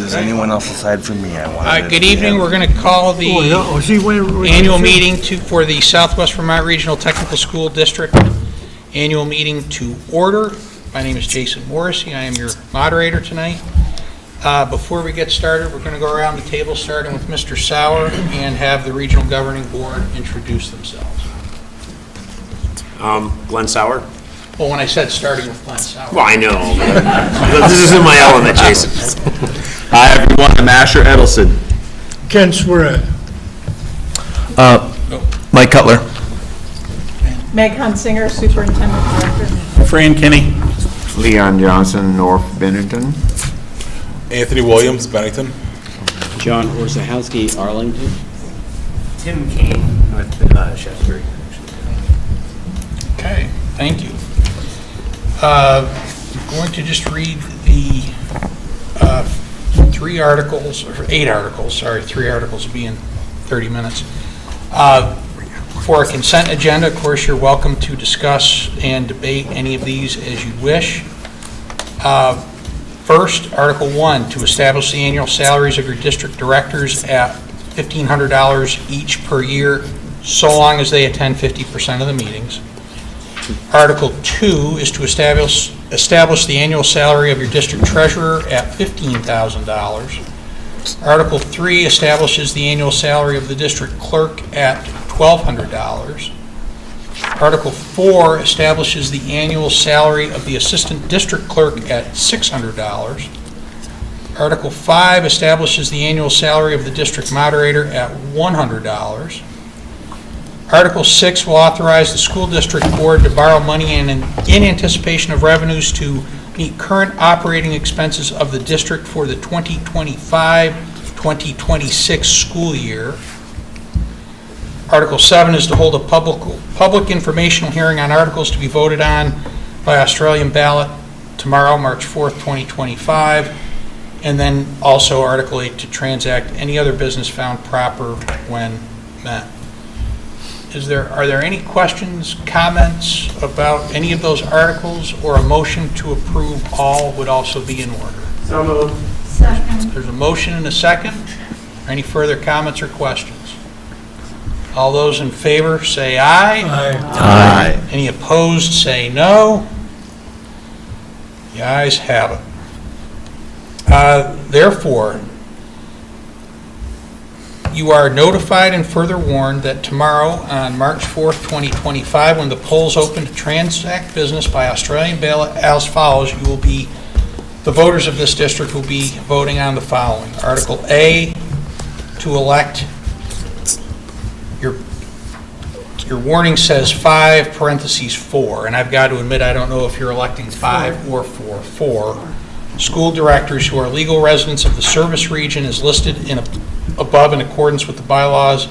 there's anyone else aside from me I want to... Good evening. We're going to call the annual meeting for the Southwest Vermont Regional Technical School District annual meeting to order. My name is Jason Morrissey. I am your moderator tonight. Before we get started, we're going to go around the table, starting with Mr. Sauer, and have the Regional Governing Board introduce themselves. Glenn Sauer. Well, when I said starting with Glenn Sauer. Well, I know. This isn't my element, Jason. Hi, everyone. I'm Asher Edelson. Ken Sweat. Mike Cutler. Meg Hunsinger, Superintendent Director. Fran Kinney. Leon Johnson, North Bennington. Anthony Williams, Bennington. John Orzechowski, Arlington. Tim Kane with Shaftesbury. Okay, thank you. I'm going to just read the 3 articles, or 8 articles, sorry, 3 articles will be in 30 minutes. For a consent agenda, of course, you're welcome to discuss and debate any of these as you wish. First, Article 1, to establish the annual salaries of your district directors at $1,500 each per year, so long as they attend 50% of the meetings. Article 2 is to establish the annual salary of your district treasurer at $15,000. Article 3 establishes the annual salary of the district clerk at $1,200. Article 4 establishes the annual salary of the assistant district clerk at $600. Article 5 establishes the annual salary of the district moderator at $100. Article 6 will authorize the school district board to borrow money in anticipation of revenues to meet current operating expenses of the district for the 2025-2026 school year. Article 7 is to hold a public informational hearing on articles to be voted on by Australian ballot tomorrow, March 4th, 2025. And then also Article 8 to transact any other business found proper when met. Are there any questions, comments about any of those articles, or a motion to approve all would also be in order? So moved. Second. There's a motion and a second. Any further comments or questions? All those in favor say aye. Aye. Any opposed say no. The ayes have it. Therefore, you are notified and further warned that tomorrow, on March 4th, 2025, when the polls open to transact business by Australian ballot as follows, the voters of this district will be voting on the following. Article A, to elect, your warning says 5, parentheses 4, and I've got to admit I don't know if you're electing 5 or 4. 4 school directors who are legal residents of the service region as listed above in accordance with the bylaws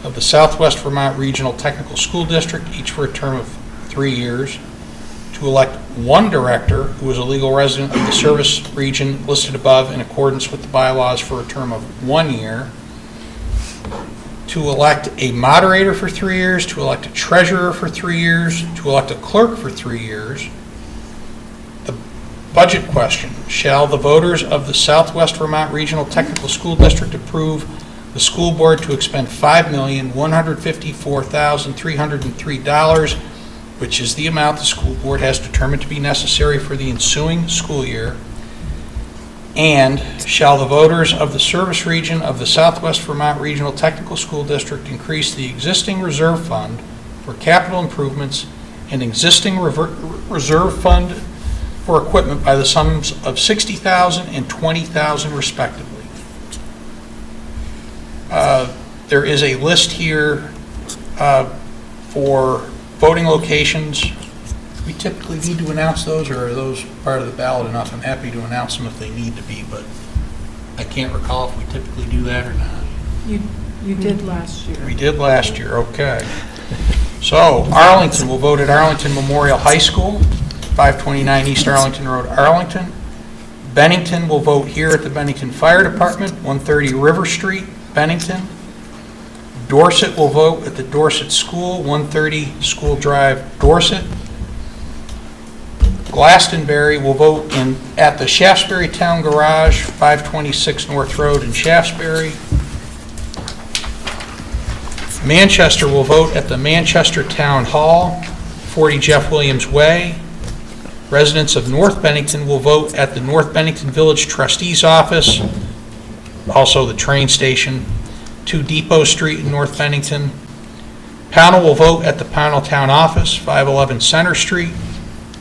of the Southwest Vermont Regional Technical School District, each for a term of 3 years. To elect 1 director who is a legal resident of the service region listed above in accordance with the bylaws for a term of 1 year. To elect a moderator for 3 years, to elect a treasurer for 3 years, to elect a clerk for 3 years. The budget question: shall the voters of the Southwest Vermont Regional Technical School District approve the school board to expend $5,154,303, which is the amount the school board has determined to be necessary for the ensuing school year? And shall the voters of the service region of the Southwest Vermont Regional Technical School District increase the existing reserve fund for capital improvements and existing reserve fund for equipment by the sums of $60,000 and $20,000 respectively? There is a list here for voting locations. We typically need to announce those, or are those part of the ballot enough? I'm happy to announce them if they need to be, but I can't recall if we typically do that or not. You did last year. We did last year, okay. So Arlington, we'll vote at Arlington Memorial High School, 529 East Arlington Road, Arlington. Bennington will vote here at the Bennington Fire Department, 130 River Street, Bennington. Dorset will vote at the Dorset School, 130 School Drive, Dorset. Glastonbury will vote at the Shaftesbury Town Garage, 526 North Road in Shaftesbury. Manchester will vote at the Manchester Town Hall, 40 Jeff Williams Way. Residents of North Bennington will vote at the North Bennington Village Trustees Office, also the train station, 2 Depot Street in North Bennington. Pownell will vote at the Pownell Town Office, 511 Center Street.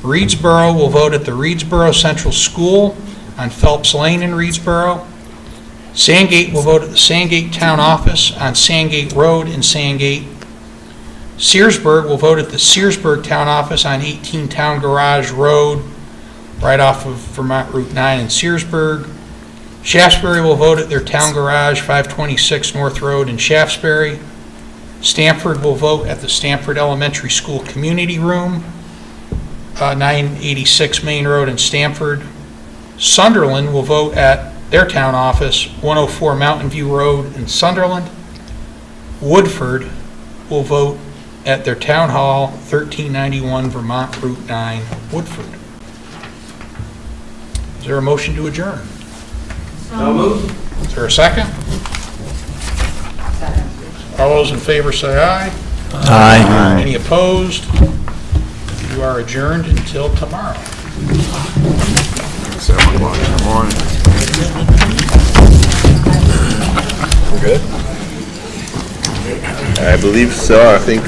Reedsboro will vote at the Reedsboro Central School on Phelps Lane in Reedsboro. Sandgate will vote at the Sandgate Town Office on Sandgate Road in Sandgate. Searsburg will vote at the Searsburg Town Office on 18 Town Garage Road, right off of Vermont Route 9 in Searsburg. Shaftesbury will vote at their Town Garage, 526 North Road in Shaftesbury. Stamford will vote at the Stamford Elementary School Community Room, 986 Main Road in Stamford. Sunderland will vote at their town office, 104 Mountain View Road in Sunderland. Woodford will vote at their town hall, 1391 Vermont Route 9, Woodford. Is there a motion to adjourn? So moved. Is there a second? All those in favor say aye. Aye. Any opposed? You are adjourned until tomorrow. 7 o'clock in the morning. We're good? I believe so, I think.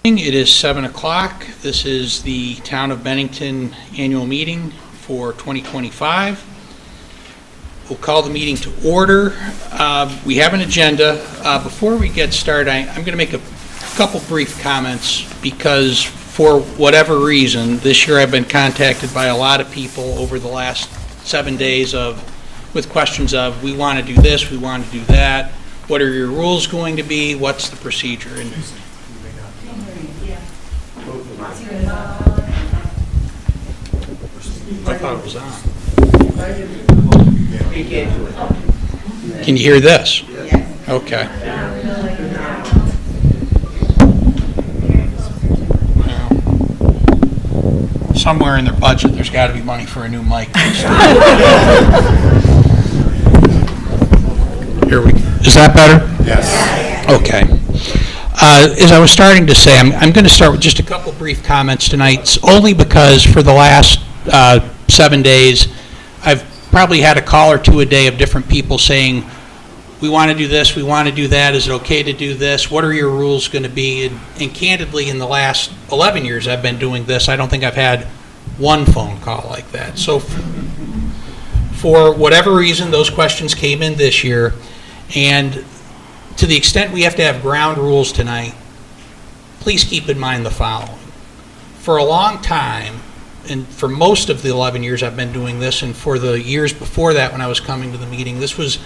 It is 7 o'clock. This is the Town of Bennington annual meeting for 2025. We'll call the meeting to order. We have an agenda. Before we get started, I'm going to make a couple brief comments because for whatever reason, this year I've been contacted by a lot of people over the last 7 days with questions of, we want to do this, we want to do that. What are your rules going to be? What's the procedure? And I thought it was on. Can you hear this? Yes. Okay. Well, somewhere in their budget, there's got to be money for a new mic. Here we go. Is that better? Yes. Okay. As I was starting to say, I'm going to start with just a couple brief comments tonight, only because for the last 7 days, I've probably had a call or two a day of different people saying, we want to do this, we want to do that, is it okay to do this, what are your rules going to be? And candidly, in the last 11 years I've been doing this, I don't think I've had one phone call like that. So for whatever reason, those questions came in this year, and to the extent we have to have ground rules tonight, please keep in mind the following. For a long time, and for most of the 11 years I've been doing this, and for the years before that when I was coming to the meeting, this was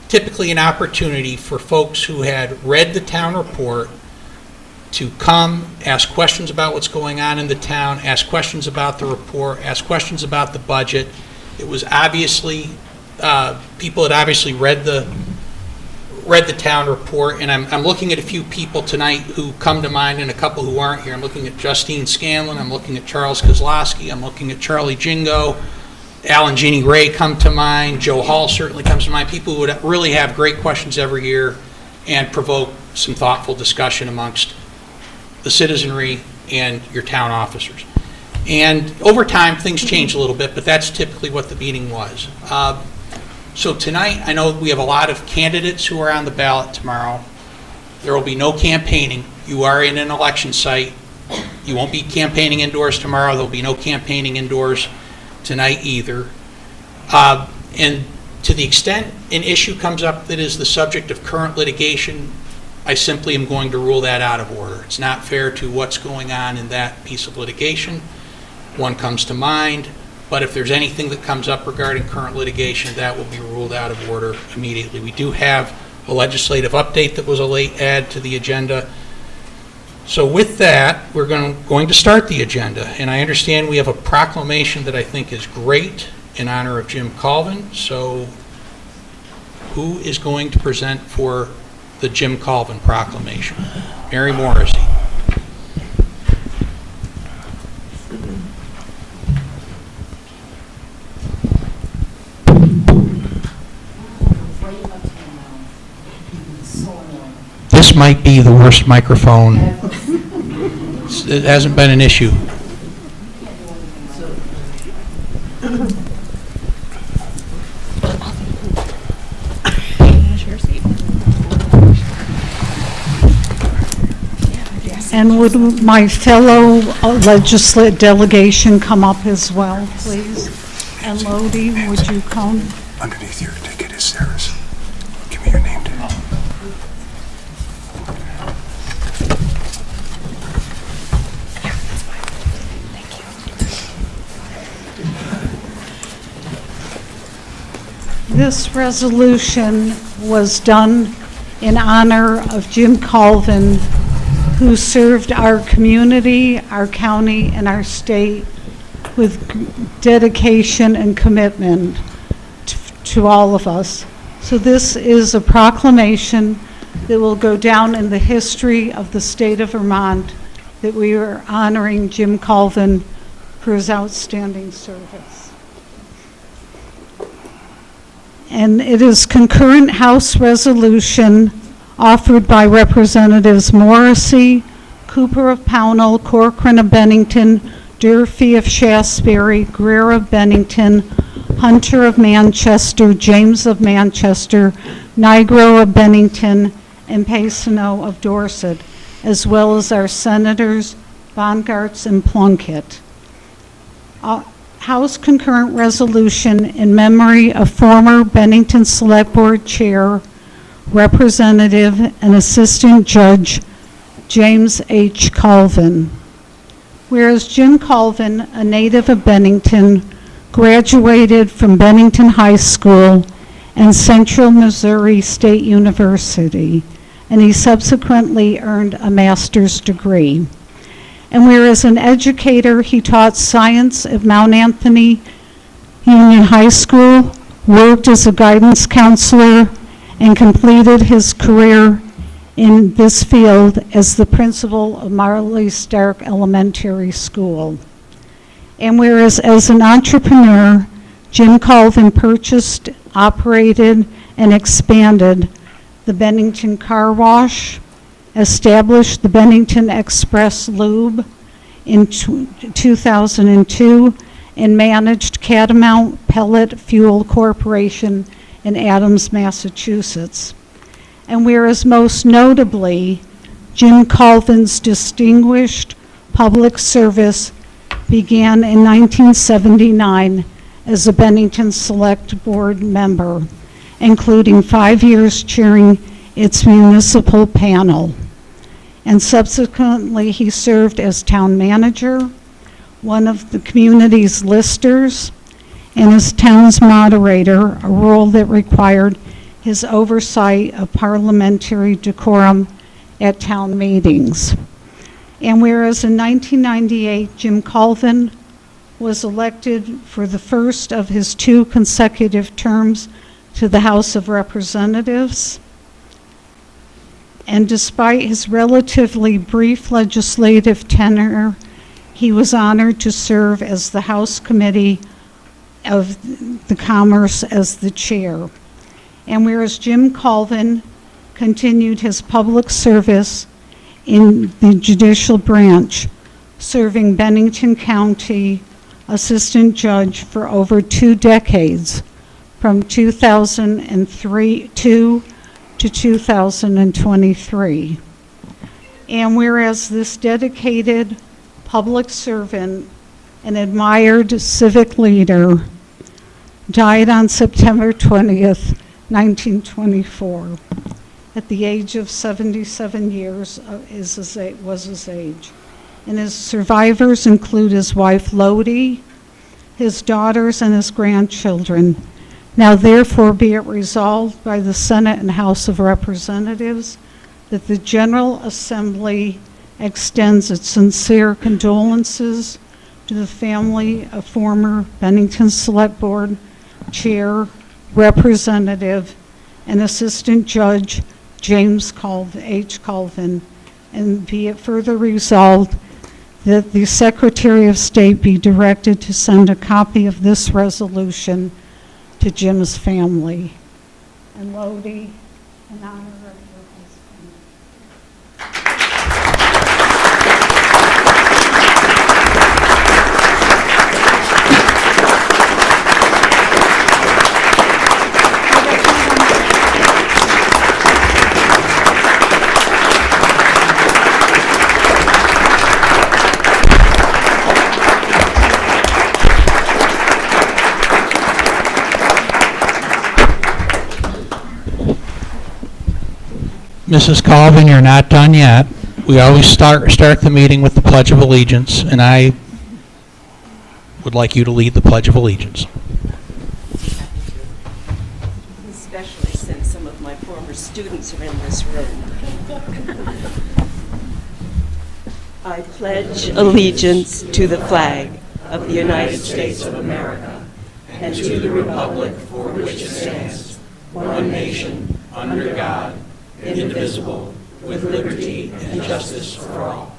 typically an opportunity for folks who had read the town report to come, ask questions about what's going on in the town, ask questions about the report, ask questions about the budget. It was obviously, people had obviously read the town report, and I'm looking at a few people tonight who come to mind and a couple who aren't here. I'm looking at Justine Scanlon, I'm looking at Charles Kozlowski, I'm looking at Charlie Jingo, Alan Jeannie Ray come to mind, Joe Hall certainly comes to mind, people who would really have great questions every year and provoke some thoughtful discussion amongst the citizenry and your town officers. And over time, things change a little bit, but that's typically what the meeting was. So tonight, I know we have a lot of candidates who are on the ballot tomorrow. There will be no campaigning. You are in an election site. You won't be campaigning indoors tomorrow. There will be no campaigning indoors tonight either. And to the extent an issue comes up that is the subject of current litigation, I simply am going to rule that out of order. It's not fair to what's going on in that piece of litigation. One comes to mind. But if there's anything that comes up regarding current litigation, that will be ruled out of order immediately. We do have a legislative update that was a late add to the agenda. So with that, we're going to start the agenda. And I understand we have a proclamation that I think is great in honor of Jim Colvin. So who is going to present for the Jim Colvin proclamation? Mary Morrissey. This might be the worst microphone. It hasn't been an issue. And would my fellow legislative delegation come up as well, please? And Lodi, would you come? Underneath your ticket is Sarah's. Give me your name, Dan. This resolution was done in honor of Jim Colvin, who served our community, our county, and our state with dedication and commitment to all of us. So this is a proclamation that will go down in the history of the state of Vermont, that we are honoring Jim Colvin for his outstanding service. And it is concurrent House resolution offered by Representatives Morrissey, Cooper of Pownell, Corcoran of Bennington, Durfee of Shasberry, Greer of Bennington, Hunter of Manchester, James of Manchester, Nigro of Bennington, and Payson of Dorset. as well as our Senators Bongartz and Plunkett. House concurrent resolution in memory of former Bennington Select Board Chair, Representative and Assistant Judge James H. Colvin. Whereas Jim Colvin, a native of Bennington, graduated from Bennington High School and Central Missouri State University, and he subsequently earned a master's degree. And whereas an educator, he taught science at Mount Anthony Union High School, worked as a guidance counselor, and completed his career in this field as the principal of Marley Stark Elementary School. And whereas as an entrepreneur, Jim Colvin purchased, operated, and expanded the Bennington Car Wash, established the Bennington Express Lube in 2002, and managed Catamount Pellet Fuel Corporation in Adams, Massachusetts. And whereas most notably, Jim Colvin's distinguished public service began in 1979 as a Bennington Select Board member, including 5 years chairing its municipal panel. And subsequently, he served as town manager, one of the community's listers, and as town's moderator, a role that required his oversight of parliamentary decorum at town meetings. And whereas in 1998, Jim Colvin was elected for the first of his 2 consecutive terms to the House of Representatives, and despite his relatively brief legislative tenure, he was honored to serve as the House Committee of the Commerce as the chair. And whereas Jim Colvin continued his public service in the judicial branch, serving Bennington County Assistant Judge for over 2 decades, from 2002 to 2023. And whereas this dedicated public servant and admired civic leader died on September 20th, 1924, at the age of 77 years was his age. And his survivors include his wife Lodi, his daughters, and his grandchildren. Now therefore be it resolved by the Senate and House of Representatives that the General Assembly extends its sincere condolences to the family of former Bennington Select Board Chair, Representative, and Assistant Judge James H. Colvin, and be it further resolved that the Secretary of State be directed to send a copy of this resolution to Jim's family. And Lodi, in honor of your husband. Mrs. Colvin, you're not done yet. We always start the meeting with the Pledge of Allegiance, and I would like you to lead the Pledge of Allegiance. Especially since some of my former students are in this room. I pledge allegiance to the flag of the United States of America and to the republic for which it stands, one nation, under God, indivisible, with liberty and justice for all.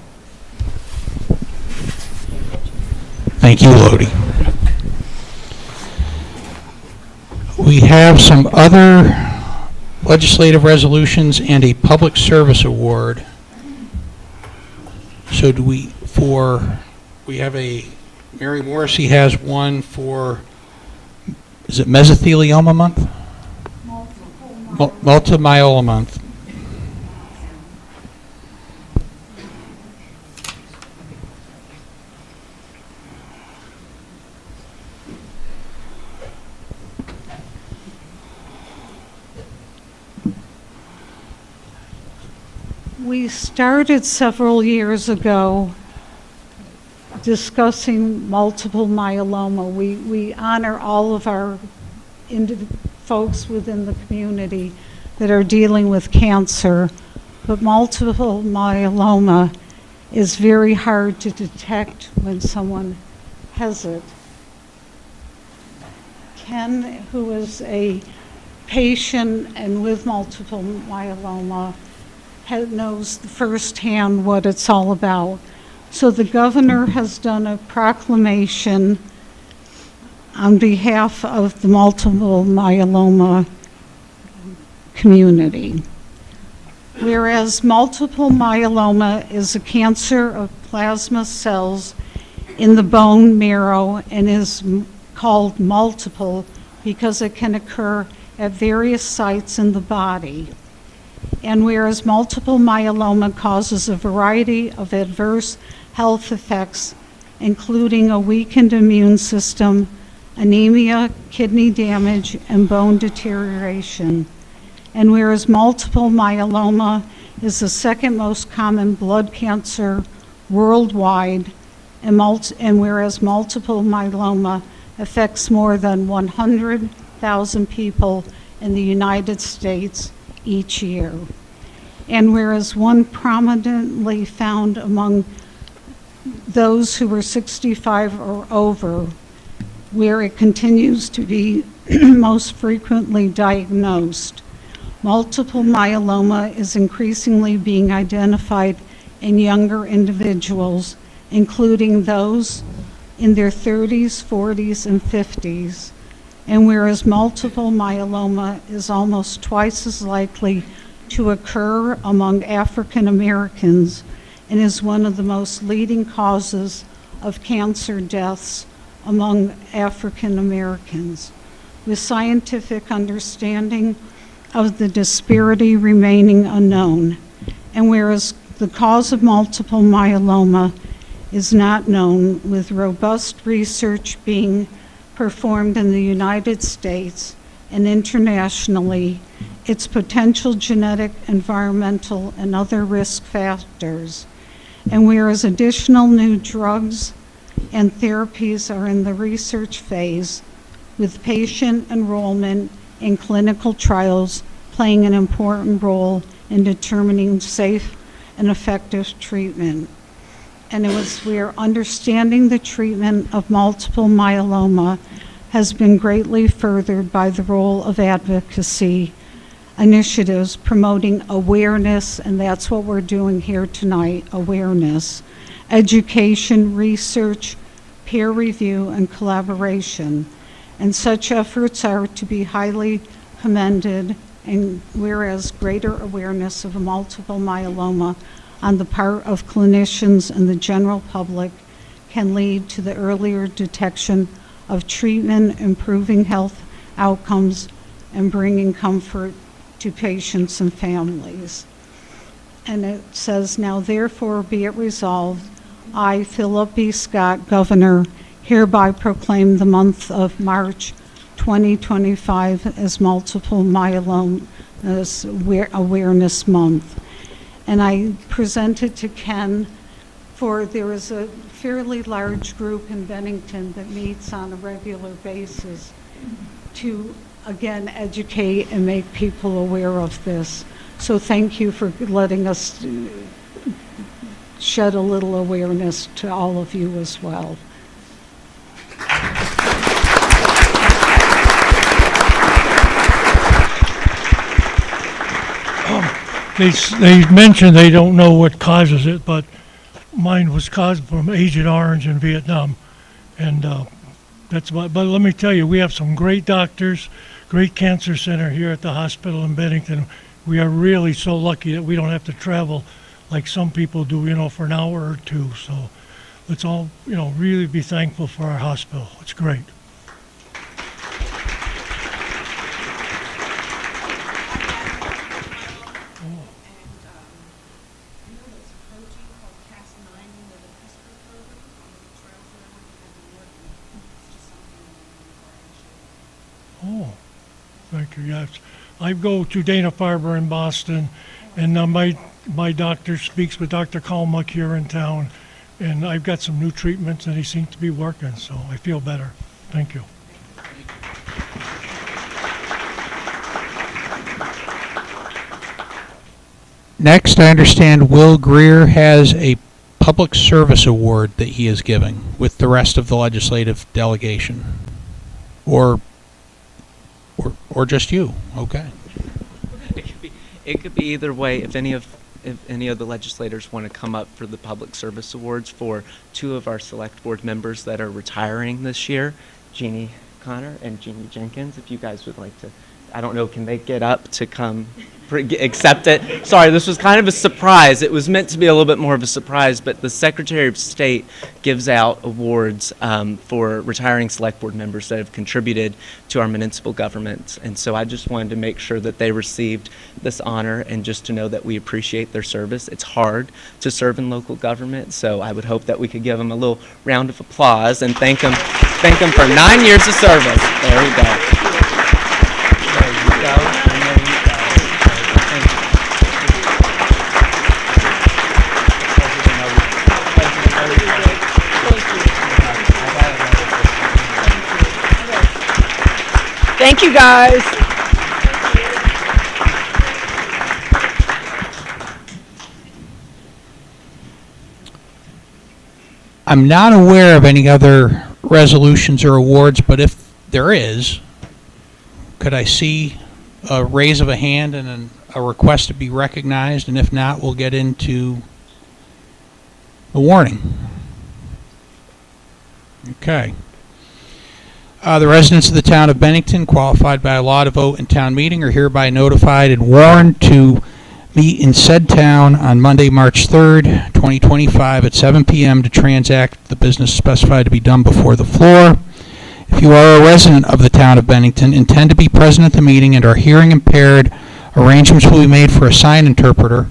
Thank you, Lodi. We have some other legislative resolutions and a public service award. So we have Mary Morrissey has one for, is it mesothelioma month? Multiple myeloma month. We started several years ago discussing multiple myeloma. We honor all of our folks within the community that are dealing with cancer, but multiple myeloma is very hard to detect when someone has it. Ken, who is a patient and with multiple myeloma, knows firsthand what it's all about. So the governor has done a proclamation on behalf of the multiple myeloma community. Whereas multiple myeloma is a cancer of plasma cells in the bone marrow and is called multiple because it can occur at various sites in the body. And whereas multiple myeloma causes a variety of adverse health effects, including a weakened immune system, anemia, kidney damage, and bone deterioration. And whereas multiple myeloma is the second most common blood cancer worldwide, and whereas multiple myeloma affects more than 100,000 people in the United States each year. And whereas one prominently found among those who were 65 or over, where it continues to be most frequently diagnosed. Multiple myeloma is increasingly being identified in younger individuals, including those in their 30s, 40s, and 50s. And whereas multiple myeloma is almost twice as likely to occur among African Americans and is one of the most leading causes of cancer deaths among African Americans. With scientific understanding of the disparity remaining unknown, and whereas the cause of multiple myeloma is not known, with robust research being performed in the United States and internationally, its potential genetic, environmental, and other risk factors. And whereas additional new drugs and therapies are in the research phase, with patient enrollment in clinical trials playing an important role in determining safe and effective treatment. And it was where understanding the treatment of multiple myeloma has been greatly furthered by the role of advocacy initiatives promoting awareness, and that's what we're doing here tonight, awareness, education, research, peer review, and collaboration. And such efforts are to be highly commended, and whereas greater awareness of multiple myeloma on the part of clinicians and the general public can lead to the earlier detection of treatment, improving health outcomes, and bringing comfort to patients and families. And it says, now therefore be it resolved, I, Philip B. Scott, Governor, hereby proclaim the month of March 2025 as Multiple Myeloma Awareness Month. And I presented to Ken, for there is a fairly large group in Bennington that meets on a regular basis to, again, educate and make people aware of this. So thank you for letting us shed a little awareness to all of you as well. They mentioned they don't know what causes it, but mine was caused from Agent Orange in Vietnam. And that's what, but let me tell you, we have some great doctors, great cancer center here at the hospital in Bennington. We are really so lucky that we don't have to travel like some people do, for an hour or two. So let's all, really be thankful for our hospital. It's great. Oh, thank you. Yes, I go to Dana-Farber in Boston, And my doctor speaks with Dr. Kalmuck here in town, and I've got some new treatments, and he seems to be working, so I feel better. Thank you. Next, I understand Will Greer has a public service award that he is giving with the rest of the legislative delegation. Or just you. Okay. It could be either way. If any of the legislators want to come up for the public service awards for two of our select board members that are retiring this year, Jeannie Connor and Jeannie Jenkins, if you guys would like to, I don't know, can they get up to come accept it? Sorry, this was kind of a surprise. It was meant to be a little bit more of a surprise, but the Secretary of State gives out awards for retiring select board members that have contributed to our municipal government. And so I just wanted to make sure that they received this honor and just to know that we appreciate their service. It's hard to serve in local government, so I would hope that we could give them a little round of applause and thank them for 9 years of service. There we go. There you go. And there you go. Thank you. Thank you, guys. I'm not aware of any other resolutions or awards, but if there is, could I see a raise of a hand and a request to be recognized? And if not, we'll get into the warning. Okay. The residents of the town of Bennington, qualified by law to vote in town meeting, are hereby notified and warned to meet in said town on Monday, March 3rd, 2025 at 7 p.m. to transact the business specified to be done before the floor. If you are a resident of the town of Bennington, intend to be present at the meeting, and are hearing impaired, arrangements will be made for a sign interpreter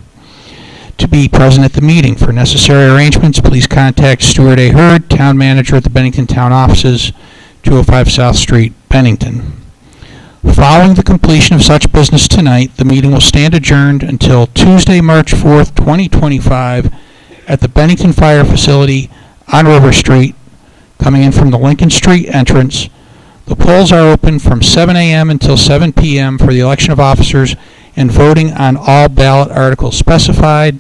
to be present at the meeting. For necessary arrangements, please contact Stuart A. Hurd, Town Manager at the Bennington Town Offices, 205 South Street, Bennington. Following the completion of such business tonight, the meeting will stand adjourned until Tuesday, March 4th, 2025, at the Bennington Fire Facility on River Street, coming in from the Lincoln Street entrance. The polls are open from 7 a.m. until 7 p.m. for the election of officers and voting on all ballot articles specified.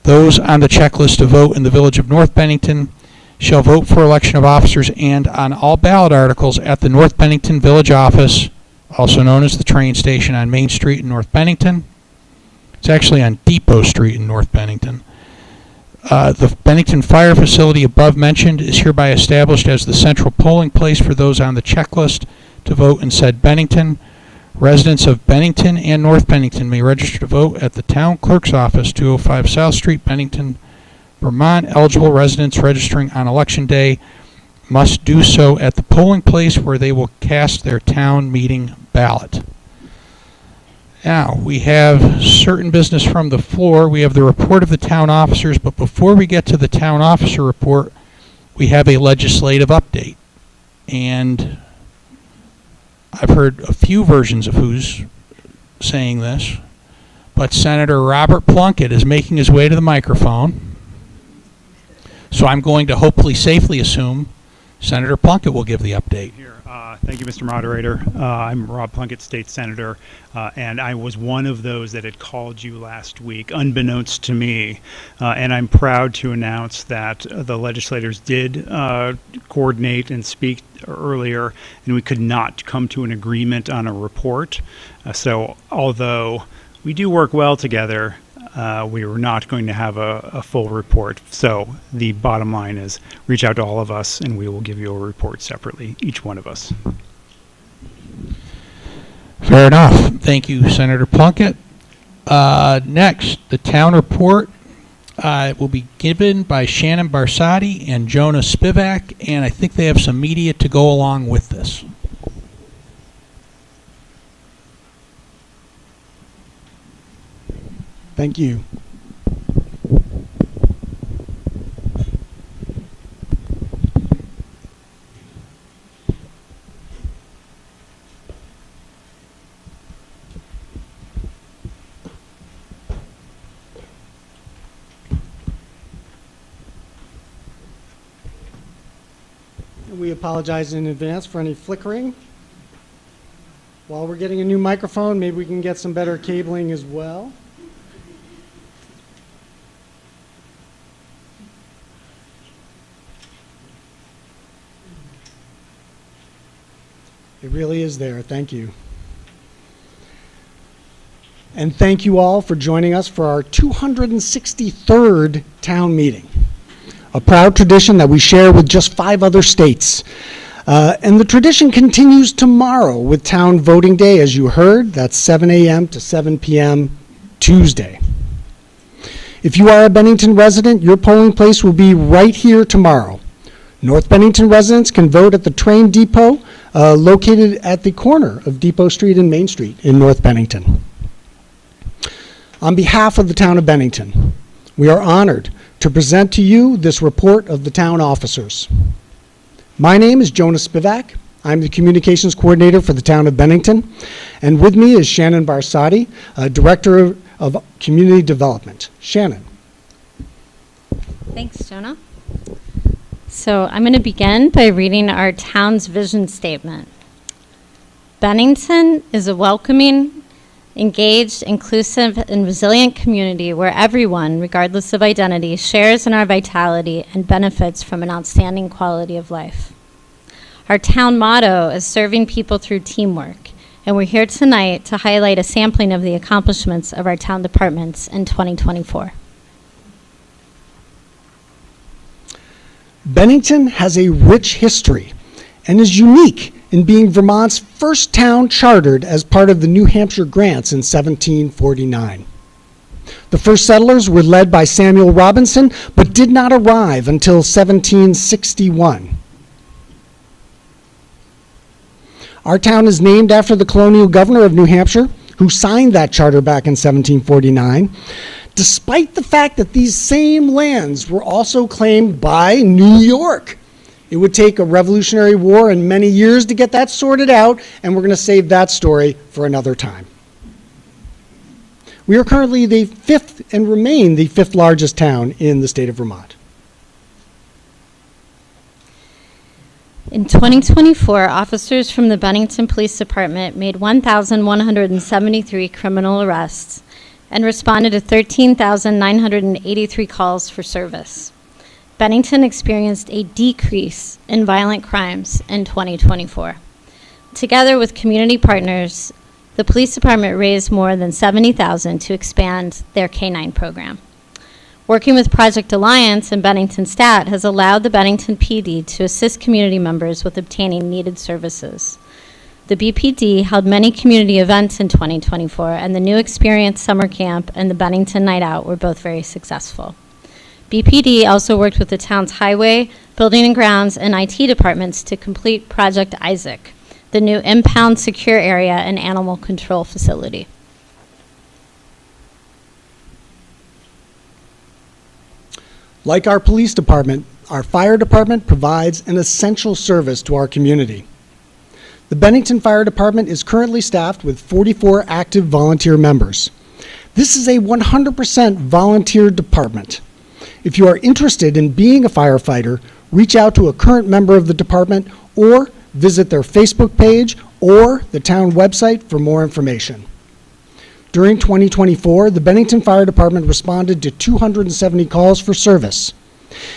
Those on the checklist to vote in the Village of North Bennington shall vote for election of officers and on all ballot articles at the North Bennington Village Office, also known as the train station on Main Street in North Bennington. It's actually on Depot Street in North Bennington. The Bennington Fire Facility above mentioned is hereby established as the central polling place for those on the checklist to vote in said Bennington. Residents of Bennington and North Bennington may register to vote at the Town Clerk's Office, 205 South Street, Bennington, Vermont. Eligible residents registering on Election Day must do so at the polling place where they will cast their town meeting ballot. Now, we have certain business from the floor. We have the report of the town officers, but before we get to the town officer report, we have a legislative update. And I've heard a few versions of who's saying this, but Senator Robert Plunkett is making his way to the microphone. So I'm going to hopefully safely assume Senator Plunkett will give the update. Thank you, Mr. Moderator. I'm Rob Plunkett, State Senator, and I was one of those that had called you last week, unbeknownst to me, and I'm proud to announce that the legislators did coordinate and speak earlier, and we could not come to an agreement on a report. So although we do work well together, we were not going to have a full report. So the bottom line is reach out to all of us and we will give you a report separately, each one of us. Fair enough. Thank you, Senator Plunkett. Next, the town report will be given by Shannon Barsotti and Jonah Spivak, and I think they have some media to go along with this. Thank you. We apologize in advance for any flickering. While we're getting a new microphone, maybe we can get some better cabling as well. It really is there. Thank you. And thank you all for joining us for our 263rd town meeting, a proud tradition that we share with just 5 other states. And the tradition continues tomorrow with town voting day, as you heard. That's 7 a.m. to 7 p.m. Tuesday. If you are a Bennington resident, your polling place will be right here tomorrow. North Bennington residents can vote at the train depot located at the corner of Depot Street and Main Street in North Bennington. On behalf of the Town of Bennington, we are honored to present to you this report of the town officers. My name is Jonas Spivak. I'm the Communications Coordinator for the Town of Bennington, and with me is Shannon Barsati, Director of Community Development. Shannon. Thanks, Jonah. So I'm going to begin by reading our town's vision statement. Bennington is a welcoming, engaged, inclusive, and resilient community where everyone, regardless of identity, shares in our vitality and benefits from an outstanding quality of life. Our town motto is serving people through teamwork, and we're here tonight to highlight a sampling of the accomplishments of our town departments in 2024. Bennington has a rich history and is unique in being Vermont's first town chartered as part of the New Hampshire Grants in 1749. The first settlers were led by Samuel Robinson, but did not arrive until 1761. Our town is named after the colonial governor of New Hampshire, who signed that charter back in 1749, despite the fact that these same lands were also claimed by New York. It would take a Revolutionary War and many years to get that sorted out, and we're going to save that story for another time. We are currently the 5th and remain the 5th largest town in the state of Vermont. In 2024, officers from the Bennington Police Department made 1,173 criminal arrests and responded to 13,983 calls for service. Bennington experienced a decrease in violent crimes in 2024. Together with community partners, the police department raised more than $70,000 to expand their K-9 program. Working with Project Alliance and Bennington Stat has allowed the Bennington PD to assist community members with obtaining needed services. The BPD held many community events in 2024, and the New Experience Summer Camp and the Bennington Night Out were both very successful. BPD also worked with the town's highway, building and grounds, and IT departments to complete Project Isaac, the new impound secure area and animal control facility. Like our police department, our fire department provides an essential service to our community. The Bennington Fire Department is currently staffed with 44 active volunteer members. This is a 100% volunteer department. If you are interested in being a firefighter, reach out to a current member of the department or visit their Facebook page or the town website for more information. During 2024, the Bennington Fire Department responded to 270 calls for service.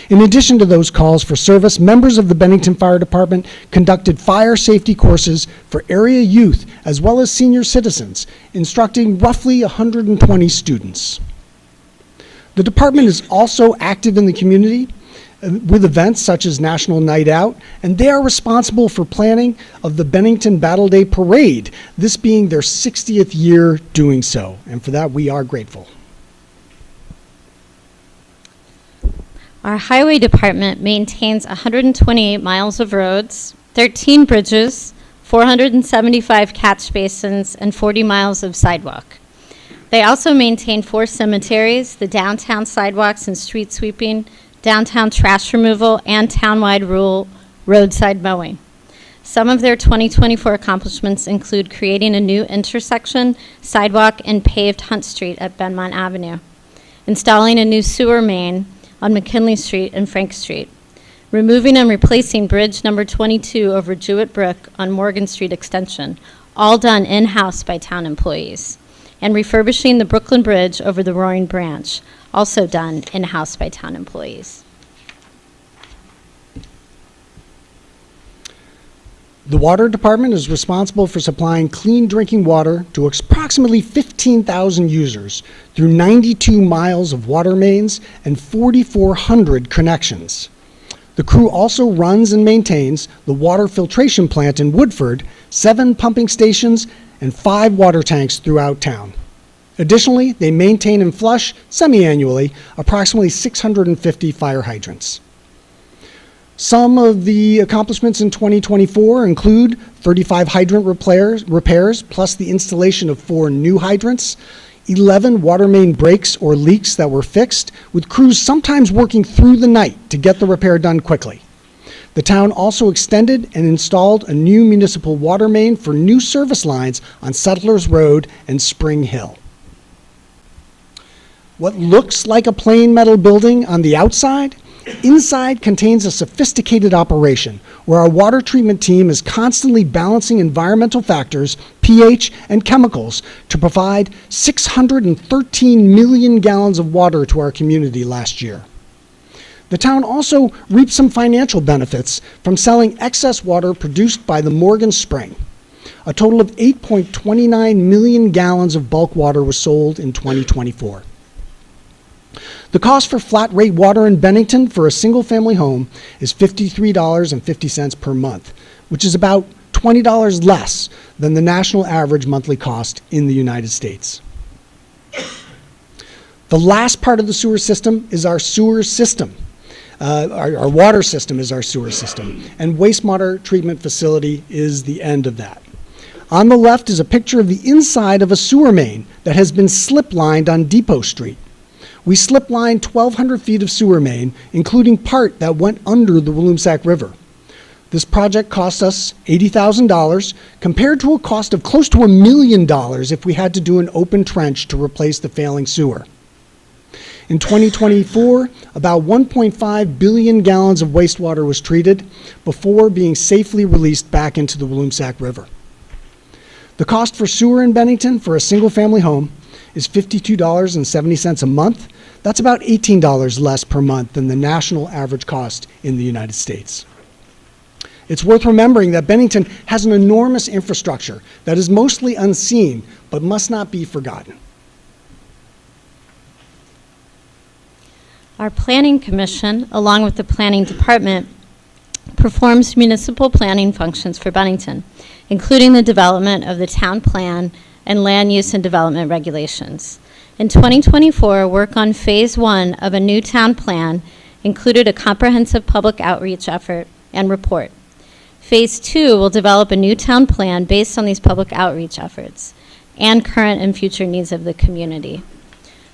In addition to those calls for service, members of the Bennington Fire Department conducted fire safety courses for area youth as well as senior citizens, instructing roughly 120 students. The department is also active in the community with events such as National Night Out, and they are responsible for planning of the Bennington Battle Day Parade, this being their 60th year doing so, and for that we are grateful. Our highway department maintains 128 miles of roads, 13 bridges, 475 catch basins, and 40 miles of sidewalk. They also maintain 4 cemeteries, the downtown sidewalks and street sweeping, downtown trash removal, and townwide rural roadside mowing. Some of their 2024 accomplishments include creating a new intersection, sidewalk, and paved Hunt Street at Benmont Avenue, installing a new sewer main on McKinley Street and Frank Street, removing and replacing bridge number 22 over Jewett Brook on Morgan Street Extension, all done in-house by town employees, and refurbishing the Brooklyn Bridge over the Roaring Branch, also done in-house by town employees. The Water Department is responsible for supplying clean drinking water to approximately 15,000 users through 92 miles of water mains and 4,400 connections. The crew also runs and maintains the water filtration plant in Woodford, 7 pumping stations, and 5 water tanks throughout town. Additionally, they maintain and flush semi-annually approximately 650 fire hydrants. Some of the accomplishments in 2024 include 35 hydrant repairs, plus the installation of 4 new hydrants, 11 water main breaks or leaks that were fixed, with crews sometimes working through the night to get the repair done quickly. The town also extended and installed a new municipal water main for new service lines on Settlers Road and Spring Hill. What looks like a plain metal building on the outside, inside contains a sophisticated operation where our water treatment team is constantly balancing environmental factors, pH, and chemicals to provide 613 million gallons of water to our community last year. The town also reaped some financial benefits from selling excess water produced by the Morgan Spring. A total of 8.29 million gallons of bulk water was sold in 2024. The cost for flat rate water in Bennington for a single-family home is $53.50 per month, which is about $20 less than the national average monthly cost in the United States. The last part of the sewer system is our sewer system. Our water system is our sewer system, and wastewater treatment facility is the end of that. On the left is a picture of the inside of a sewer main that has been slip-lined on Depot Street. We slip-lined 1,200 feet of sewer main, including part that went under the Walloomsac River. This project cost us $80,000, compared to a cost of close to $1 million if we had to do an open trench to replace the failing sewer. In 2024, about 1.5 billion gallons of wastewater was treated before being safely released back into the Walloomsac River. The cost for sewer in Bennington for a single-family home is $52.70 a month. That's about $18 less per month than the national average cost in the United States. It's worth remembering that Bennington has an enormous infrastructure that is mostly unseen, but must not be forgotten. Our Planning Commission, along with the Planning Department, performs municipal planning functions for Bennington, including the development of the town plan and land use and development regulations. In 2024, work on Phase 1 of a new town plan included a comprehensive public outreach effort and report. Phase 2 will develop a new town plan based on these public outreach efforts and current and future needs of the community.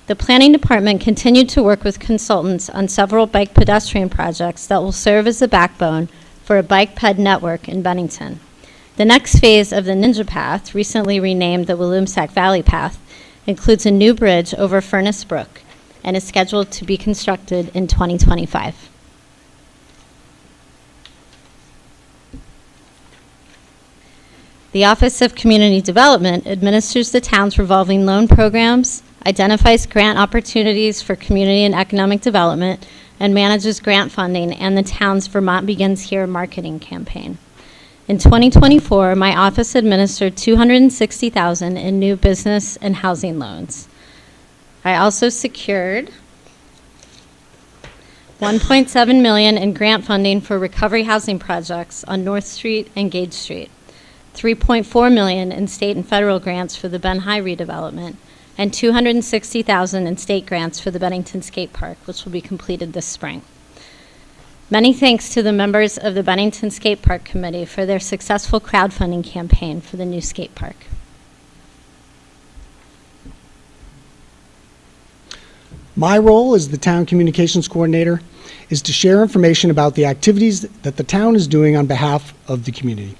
The Planning Department continued to work with consultants on several bike pedestrian projects that will serve as the backbone for a bike ped network in Bennington. The next phase of the Ninja Path, recently renamed the Walloomsac Valley Path, includes a new bridge over Furnace Brook and is scheduled to be constructed in 2025. The Office of Community Development administers the town's revolving loan programs, identifies grant opportunities for community and economic development, and manages grant funding and the town's Vermont Begins Here marketing campaign. In 2024, my office administered $260,000 in new business and housing loans. I also secured $1.7 million in grant funding for recovery housing projects on North Street and Gage Street, $3.4 million in state and federal grants for the Ben High redevelopment, and $260,000 in state grants for the Bennington Skate Park, which will be completed this spring. Many thanks to the members of the Bennington Skate Park Committee for their successful crowdfunding campaign for the new skate park. My role as the Town Communications Coordinator is to share information about the activities that the town is doing on behalf of the community.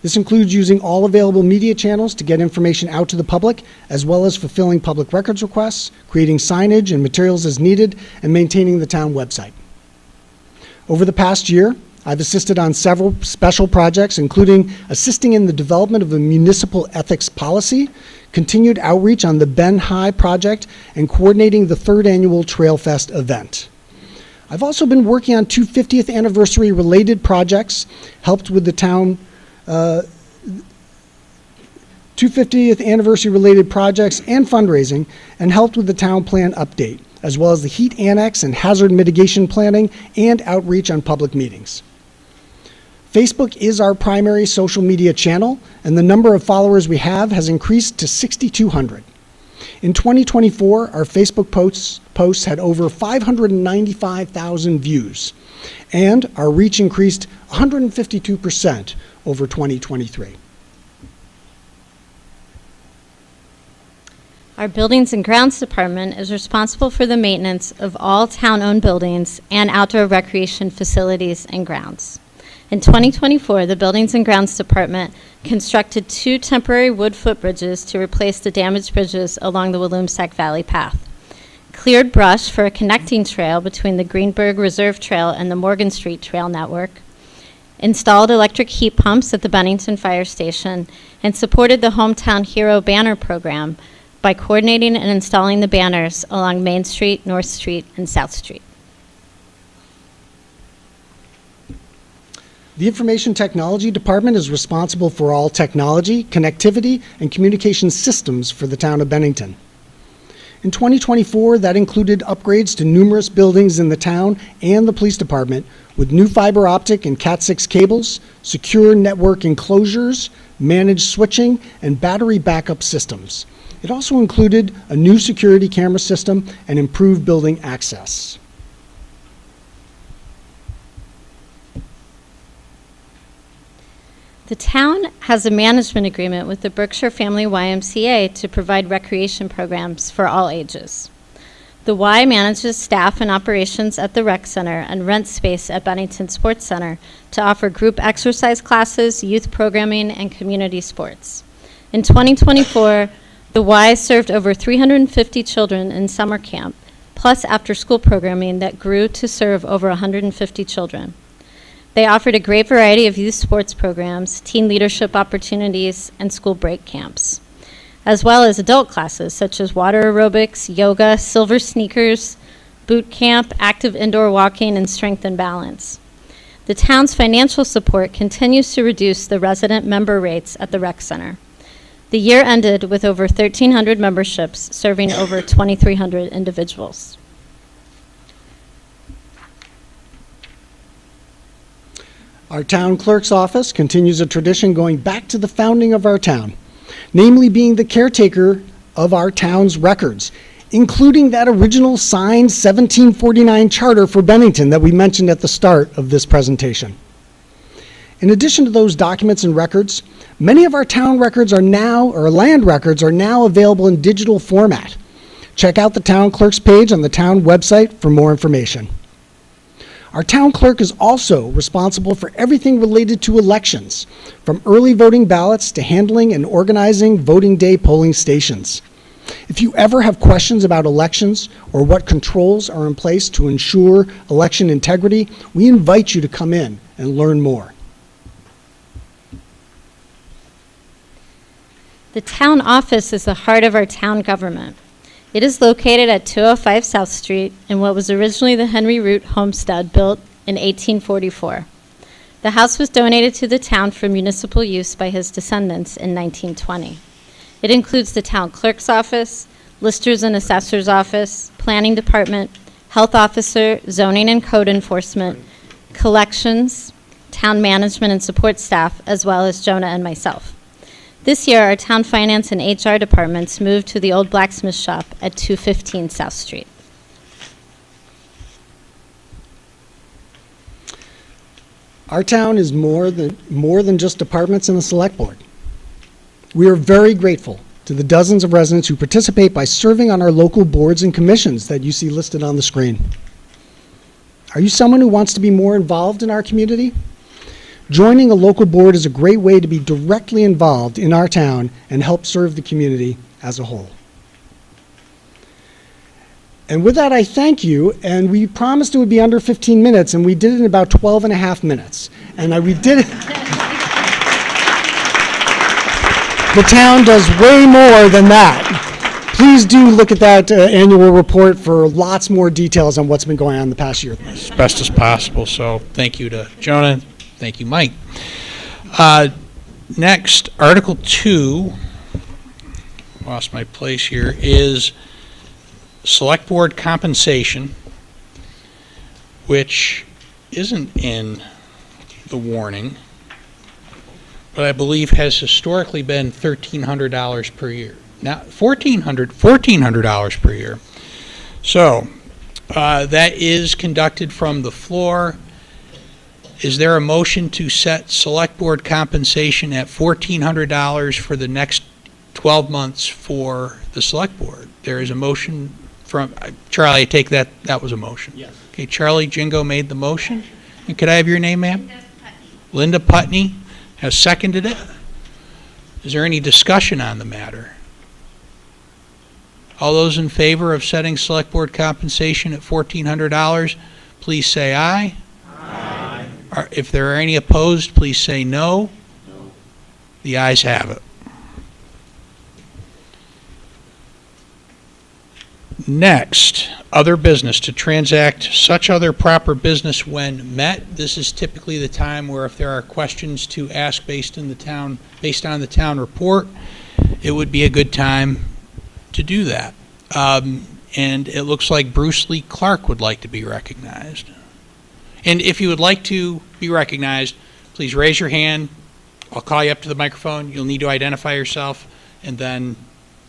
This includes using all available media channels to get information out to the public, as well as fulfilling public records requests, creating signage and materials as needed, and maintaining the town website. Over the past year, I've assisted on several special projects, including assisting in the development of a municipal ethics policy, continued outreach on the Ben High project, and coordinating the 3rd annual Trail Fest event. I've also been working on 2 50th anniversary related projects, helped with the town 2 50th anniversary related projects and fundraising, and helped with the town plan update, as well as the heat annex and hazard mitigation planning and outreach on public meetings. Facebook is our primary social media channel, and the number of followers we have has increased to 6,200. In 2024, our Facebook posts had over 595,000 views, and our reach increased 152% over 2023. Our Buildings and Grounds Department is responsible for the maintenance of all town-owned buildings and outdoor recreation facilities and grounds. In 2024, the Buildings and Grounds Department constructed 2 temporary wood footbridges to replace the damaged bridges along the Walloomsac Valley Path, cleared brush for a connecting trail between the Greenberg Reserve Trail and the Morgan Street Trail network, installed electric heat pumps at the Bennington Fire Station, and supported the Hometown Hero banner program by coordinating and installing the banners along Main Street, North Street, and South Street. The Information Technology Department is responsible for all technology, connectivity, and communication systems for the town of Bennington. In 2024, that included upgrades to numerous buildings in the town and the police department with new fiber optic and Cat6 cables, secure network enclosures, managed switching, and battery backup systems. It also included a new security camera system and improved building access. The town has a management agreement with the Berkshire Family YMCA to provide recreation programs for all ages. The Y manages staff and operations at the rec center and rents space at Bennington Sports Center to offer group exercise classes, youth programming, and community sports. In 2024, the Y served over 350 children in summer camp, plus after-school programming that grew to serve over 150 children. They offered a great variety of youth sports programs, teen leadership opportunities, and school break camps, as well as adult classes such as water aerobics, yoga, silver sneakers, boot camp, active indoor walking, and strength and balance. The town's financial support continues to reduce the resident member rates at the rec center. The year ended with over 1,300 memberships, serving over 2,300 individuals. Our town clerk's office continues a tradition going back to the founding of our town, namely being the caretaker of our town's records, including that original signed 1749 charter for Bennington that we mentioned at the start of this presentation. In addition to those documents and records, many of our town records are now, or land records are now available in digital format. Check out the town clerk's page on the town website for more information. Our town clerk is also responsible for everything related to elections, from early voting ballots to handling and organizing voting day polling stations. If you ever have questions about elections or what controls are in place to ensure election integrity, we invite you to come in and learn more. The town office is the heart of our town government. It is located at 205 South Street in what was originally the Henry Root homestead built in 1844. The house was donated to the town for municipal use by his descendants in 1920. It includes the town clerk's office, listers and assessor's office, planning department, health officer, zoning and code enforcement, collections, town management and support staff, as well as Jonah and myself. This year, our town finance and HR departments moved to the old blacksmith shop at 215 South Street. Our town is more than just departments and the select board. We are very grateful to the dozens of residents who participate by serving on our local boards and commissions that you see listed on the screen. Are you someone who wants to be more involved in our community? Joining a local board is a great way to be directly involved in our town and help serve the community as a whole. And with that, I thank you, and we promised it would be under 15 minutes, and we did it in about 12 and a half minutes. And we did it. The town does way more than that. Please do look at that annual report for lots more details on what's been going on in the past year. As best as possible, so thank you to Jonah, thank you, Mike. Next, Article 2, lost my place here, is Select Board compensation, which isn't in the warning, but I believe has historically been $1,300 per year. Now, $1,400 per year. So, that is conducted from the floor. Is there a motion to set Select Board compensation at $1,400 for the next 12 months for the Select Board? There is a motion from, Charlie, I take that was a motion. Yes. Okay, Charlie Jingo made the motion. And could I have your name, ma'am? Linda Putney has seconded it. Is there any discussion on the matter? All those in favor of setting Select Board compensation at $1,400, please say aye. Aye. If there are any opposed, please say no. No. The ayes have it. Next, other business, to transact such other proper business when met. This is typically the time where if there are questions to ask based on the town report, it would be a good time to do that. And it looks like Bruce Lee Clark would like to be recognized. And if you would like to be recognized, please raise your hand. I'll call you up to the microphone. You'll need to identify yourself, and then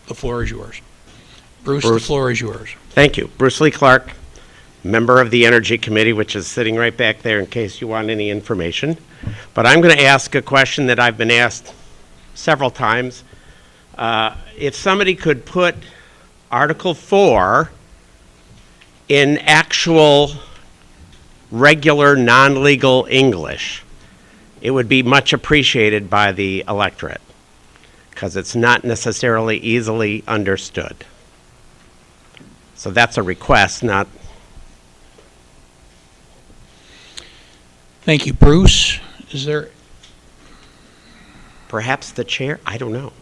the floor is yours. Bruce, the floor is yours. Thank you. Bruce Lee Clark, member of the Energy Committee, which is sitting right back there in case you want any information. But I'm going to ask a question that I've been asked several times. If somebody could put Article 4 in actual regular non-legal English, it would be much appreciated by the electorate because it's not necessarily easily understood. So that's a request, not... Thank you, Bruce. Is there... Perhaps the chair? I don't know.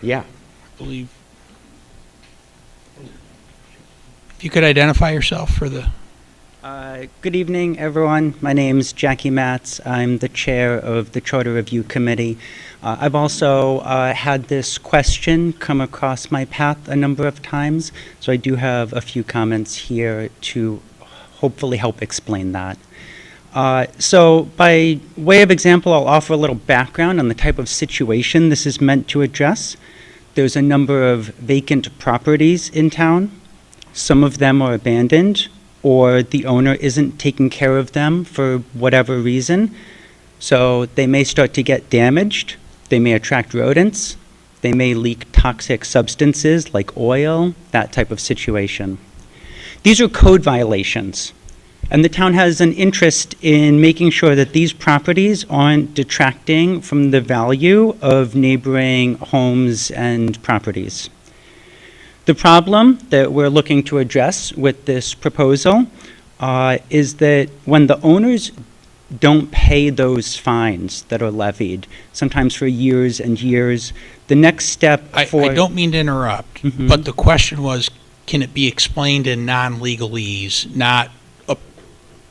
Yeah. I believe... If you could identify yourself for the... Good evening, everyone. My name's Jackie Matz. I'm the chair of the Charter Review Committee. I've also had this question come across my path a number of times, so I do have a few comments here to hopefully help explain that. So by way of example, I'll offer a little background on the type of situation this is meant to address. There's a number of vacant properties in town. Some of them are abandoned, or the owner isn't taking care of them for whatever reason. So they may start to get damaged, they may attract rodents, they may leak toxic substances like oil, that type of situation. These are code violations, and the town has an interest in making sure that these properties aren't detracting from the value of neighboring homes and properties. The problem that we're looking to address with this proposal is that when the owners don't pay those fines that are levied, sometimes for years and years, the next step for... I don't mean to interrupt, but the question was, can it be explained in non-legalese, not a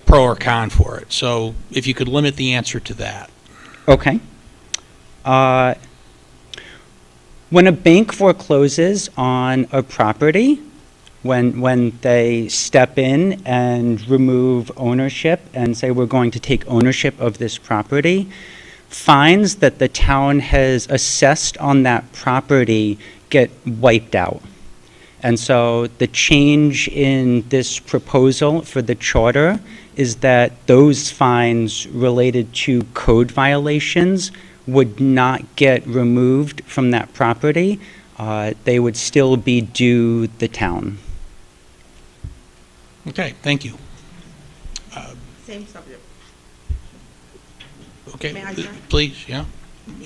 pro or con for it? So if you could limit the answer to that. Okay. When a bank forecloses on a property, when they step in and remove ownership and say we're going to take ownership of this property, fines that the town has assessed on that property get wiped out. And so the change in this proposal for the charter is that those fines related to code violations would not get removed from that property. They would still be due the town. Okay, thank you. Same subject. Okay, May I start? please, yeah.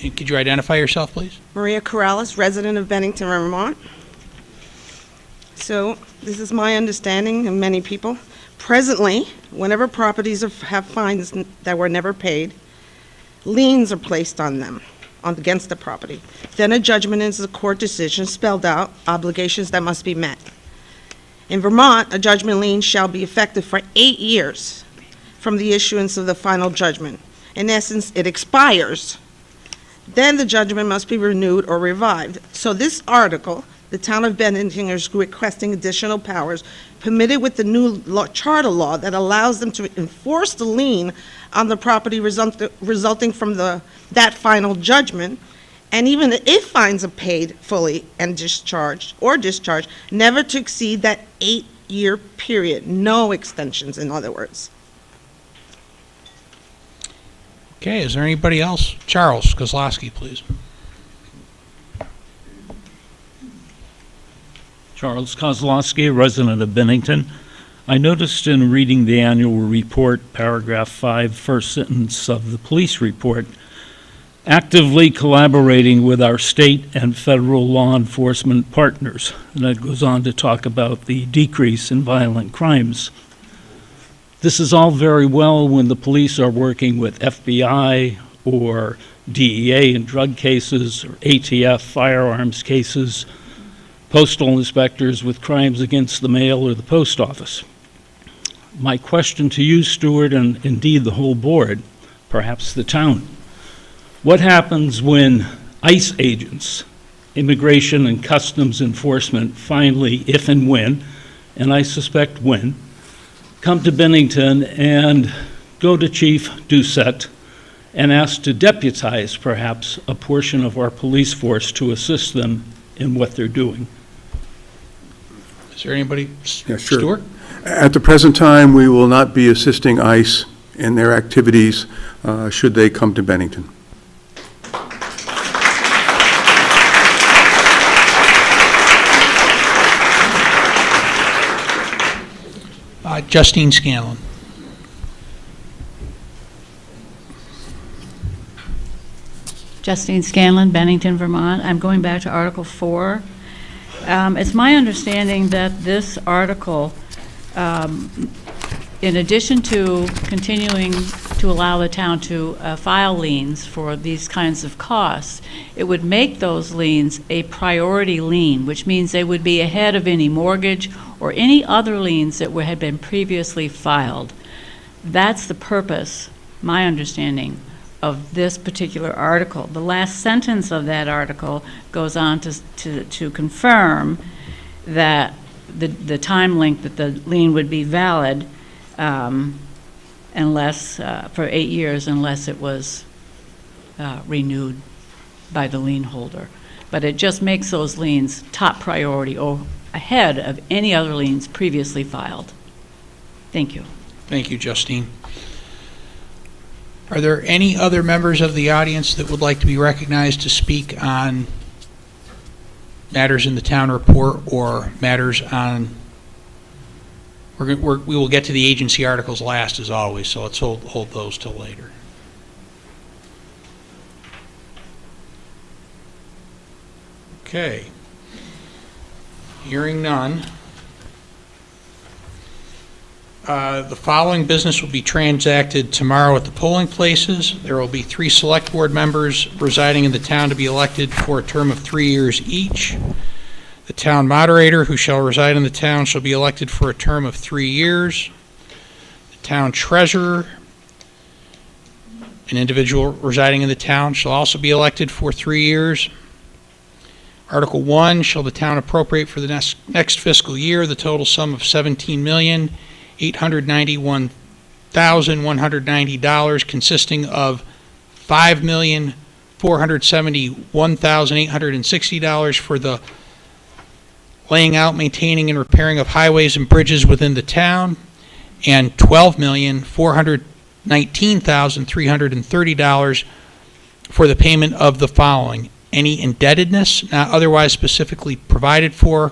Could you identify yourself, please? Maria Corrales, resident of Bennington, Vermont. So this is my understanding and many people. Presently, whenever properties have fines that were never paid, liens are placed on them, against the property. Then a judgment is a court decision spelled out, obligations that must be met. In Vermont, a judgment lien shall be effective for 8 years from the issuance of the final judgment. In essence, it expires. Then the judgment must be renewed or revived. So this article, the Town of Bennington is requesting additional powers permitted with the new charter law that allows them to enforce the lien on the property resulting from that final judgment. And even if fines are paid fully and discharged, never to exceed that 8-year period. No extensions, in other words. Okay, is there anybody else? Charles Kozlowski, please. Charles Kozlowski, resident of Bennington. I noticed in reading the annual report, paragraph 5, first sentence of the police report, actively collaborating with our state and federal law enforcement partners. And it goes on to talk about the decrease in violent crimes. This is all very well when the police are working with FBI or DEA in drug cases or ATF firearms cases, postal inspectors with crimes against the mail or the post office. My question to you, Stuart, and indeed the whole board, perhaps the town, what happens when ICE agents, Immigration and Customs Enforcement, finally, if and when, and I suspect when, come to Bennington and go to Chief Doucette and ask to deputize perhaps a portion of our police force to assist them in what they're doing? Is there anybody? Yeah, sure. Stuart? At the present time, we will not be assisting ICE in their activities should they come to Bennington. Justine Scanlon. Justine Scanlon, Bennington, Vermont. I'm going back to Article 4. It's my understanding that this article, in addition to continuing to allow the town to file liens for these kinds of costs, it would make those liens a priority lien, which means they would be ahead of any mortgage or any other liens that had been previously filed. That's the purpose, my understanding, of this particular article. The last sentence of that article goes on to confirm that the time length that the lien would be valid unless, for 8 years, unless it was renewed by the lien holder. But it just makes those liens top priority or ahead of any other liens previously filed. Thank you. Thank you, Justine. Are there any other members of the audience that would like to be recognized to speak on matters in the town report or matters on, we will get to the agency articles last as always, so let's hold those till later. Okay. Hearing none. The following business will be transacted tomorrow at the polling places. There will be 3 select board members residing in the town to be elected for a term of 3 years each. The town moderator, who shall reside in the town, shall be elected for a term of 3 years. The town treasurer, an individual residing in the town, shall also be elected for 3 years. Article 1, shall the town appropriate for the next fiscal year the total sum of $17,891,190, consisting of $5,471,860 for the laying out, maintaining, and repairing of highways and bridges within the town, and $12,419,330 for the payment of the following: any indebtedness not otherwise specifically provided for,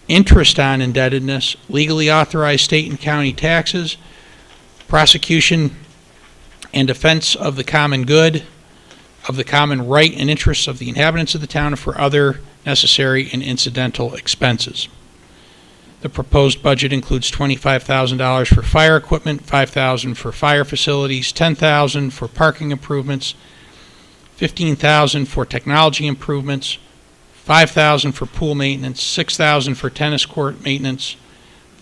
interest on indebtedness, legally authorized state and county taxes, prosecution and defense of the common good, of the common right and interests of the inhabitants of the town and for other necessary and incidental expenses. The proposed budget includes $25,000 for fire equipment, $5,000 for fire facilities, $10,000 for parking improvements, $15,000 for technology improvements, $5,000 for pool maintenance, $6,000 for tennis court maintenance,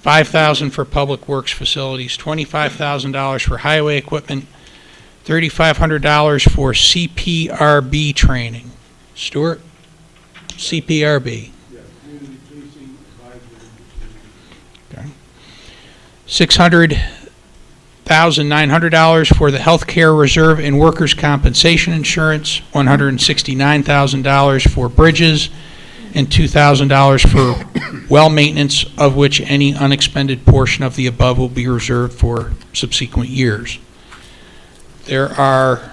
$5,000 for public works facilities, $25,000 for highway equipment, $3,500 for CPRB training. Stuart? CPRB. Okay. $600,900 for the healthcare reserve and workers' compensation insurance, $169,000 for bridges, and $2,000 for well maintenance, of which any unexpended portion of the above will be reserved for subsequent years. There are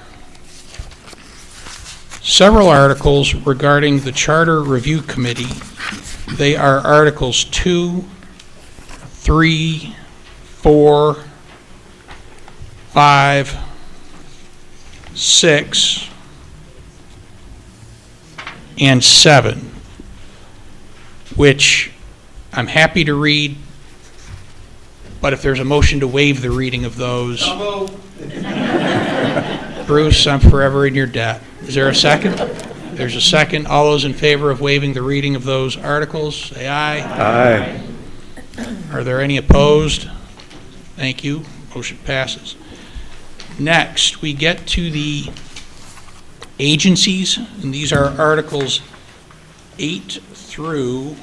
several articles regarding the Charter Review Committee. They are Articles 2, 3, 4, 5, 6, and 7, which I'm happy to read, but if there's a motion to waive the reading of those. Bruce, I'm forever in your debt. Is there a second? There's a second. All those in favor of waiving the reading of those articles, say aye. Aye. Are there any opposed? Thank you. Motion passes. Next, we get to the agencies, and these are Articles 8 through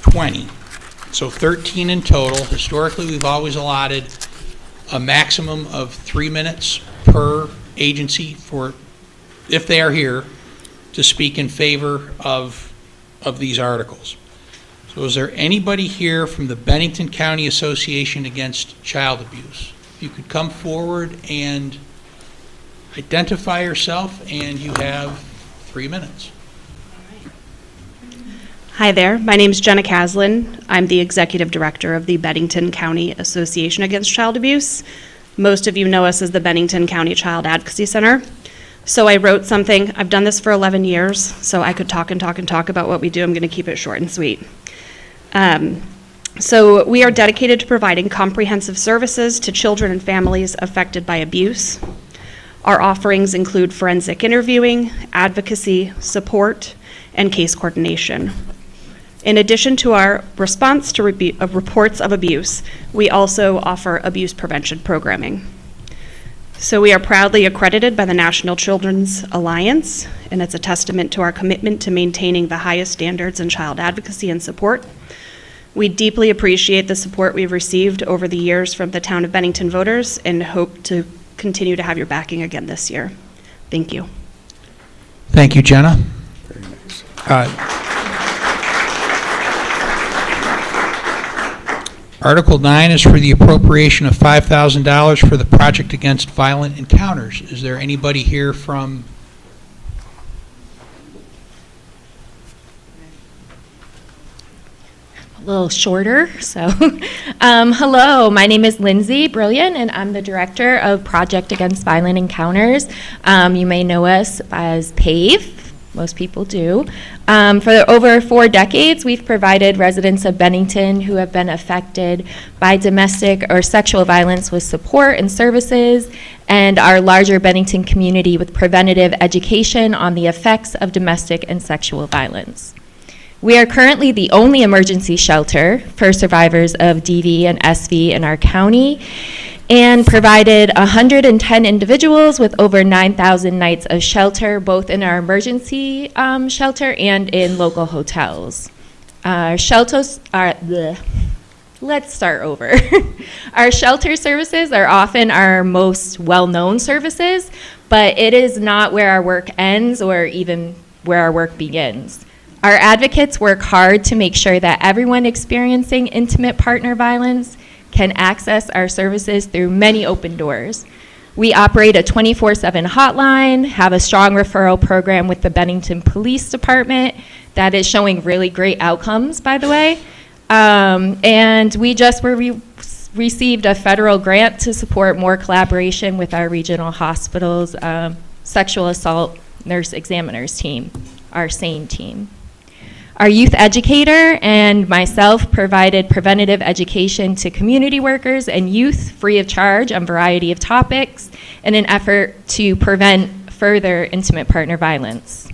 20. So 13 in total. Historically, we've always allotted a maximum of 3 minutes per agency for, if they are here, to speak in favor of these articles. So is there anybody here from the Bennington County Association Against Child Abuse? If you could come forward and identify yourself, and you have 3 minutes. Hi there, my name is Jenna Caslin. I'm the Executive Director of the Bennington County Association Against Child Abuse. Most of you know us as the Bennington County Child Advocacy Center. So I wrote something. I've done this for 11 years, so I could talk and talk and talk about what we do. I'm going to keep it short and sweet. So we are dedicated to providing comprehensive services to children and families affected by abuse. Our offerings include forensic interviewing, advocacy, support, and case coordination. In addition to our response to reports of abuse, we also offer abuse prevention programming. So we are proudly accredited by the National Children's Alliance, and it's a testament to our commitment to maintaining the highest standards in child advocacy and support. We deeply appreciate the support we've received over the years from the Town of Bennington voters and hope to continue to have your backing again this year. Thank you. Thank you, Jenna. Very nice. Article 9 is for the appropriation of $5,000 for the Project Against Violent Encounters. Is there anybody here from? A little shorter, so hello, my name is Lindsay Brilliant, and I'm the Director of Project Against Violent Encounters. You may know us as PAVE. Most people do. For over 4 decades, we've provided residents of Bennington who have been affected by domestic or sexual violence with support and services, and our larger Bennington community with preventative education on the effects of domestic and sexual violence. We are currently the only emergency shelter for survivors of DV and SV in our county, and provided 110 individuals with over 9,000 nights of shelter, both in our emergency shelter and in local hotels. Our shelters are, let's start over. Our shelter services are often our most well-known services, but it is not where our work ends or even where our work begins. Our advocates work hard to make sure that everyone experiencing intimate partner violence can access our services through many open doors. We operate a 24/7 hotline, have a strong referral program with the Bennington Police Department that is showing really great outcomes, by the way. And we just were received a federal grant to support more collaboration with our regional hospitals, sexual assault nurse examiners team, our SANE team. Our youth educator and myself provided preventative education to community workers and youth free of charge on a variety of topics in an effort to prevent further intimate partner violence.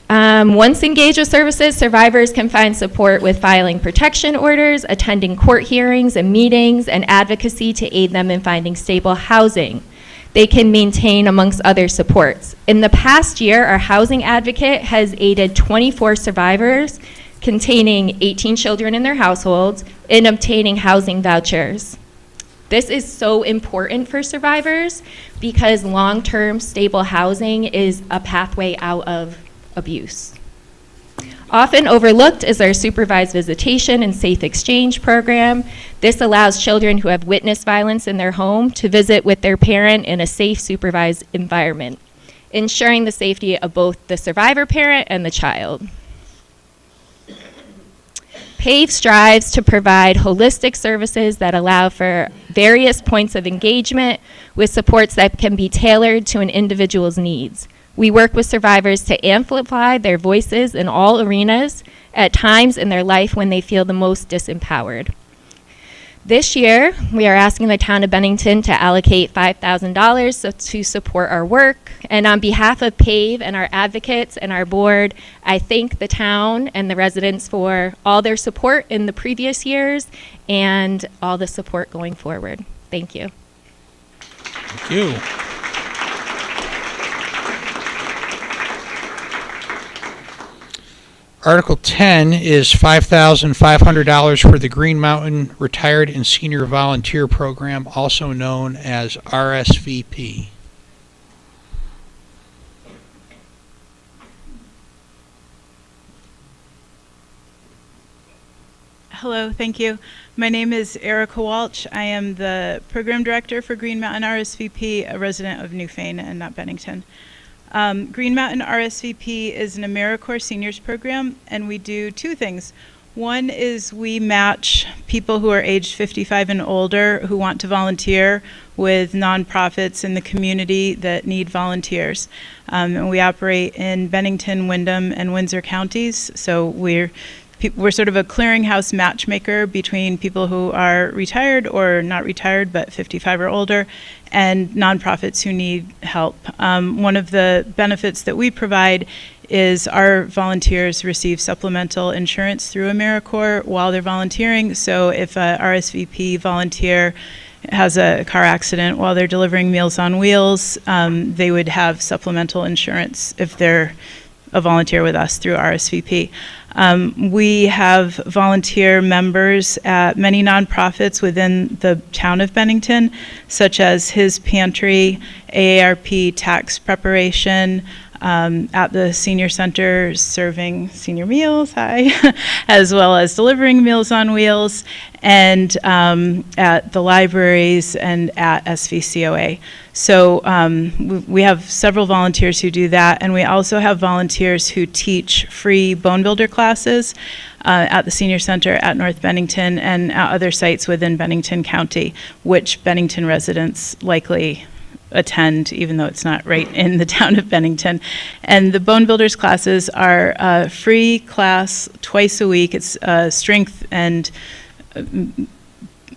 Once engaged with services, survivors can find support with filing protection orders, attending court hearings and meetings, and advocacy to aid them in finding stable housing. They can maintain, amongst other supports. In the past year, our housing advocate has aided 24 survivors containing 18 children in their households in obtaining housing vouchers. This is so important for survivors because long-term stable housing is a pathway out of abuse. Often overlooked is our supervised visitation and safe exchange program. This allows children who have witnessed violence in their home to visit with their parent in a safe, supervised environment, ensuring the safety of both the survivor parent and the child. PAVE strives to provide holistic services that allow for various points of engagement with supports that can be tailored to an individual's needs. We work with survivors to amplify their voices in all arenas at times in their life when they feel the most disempowered. This year, we are asking the Town of Bennington to allocate $5,000 to support our work. And on behalf of PAVE and our advocates and our board, I thank the town and the residents for all their support in the previous years and all the support going forward. Thank you. Thank you. Article 10 is $5,500 for the Green Mountain Retired and Senior Volunteer Program, also known as RSVP. Hello, thank you. My name is Erica Walsh. I am the Program Director for Green Mountain RSVP, a resident of Newfane and not Bennington. Green Mountain RSVP is an AmeriCorps seniors program, and we do two things. One is we match people who are aged 55 and older who want to volunteer with nonprofits in the community that need volunteers. And we operate in Bennington, Windham, and Windsor counties, so we're sort of a clearinghouse matchmaker between people who are retired or not retired but 55 or older and nonprofits who need help. One of the benefits that we provide is our volunteers receive supplemental insurance through AmeriCorps while they're volunteering. So if a RSVP volunteer has a car accident while they're delivering Meals on Wheels, they would have supplemental insurance if they're a volunteer with us through RSVP. We have volunteer members at many nonprofits within the town of Bennington, such as His Pantry, AARP Tax Preparation, at the senior center serving senior meals, as well as delivering Meals on Wheels, and at the libraries and at SVCOA. So we have several volunteers who do that, and we also have volunteers who teach free bone builder classes at the senior center at North Bennington and at other sites within Bennington County, which Bennington residents likely attend, even though it's not right in the town of Bennington. And the bone builders classes are a free class twice a week. It's strength and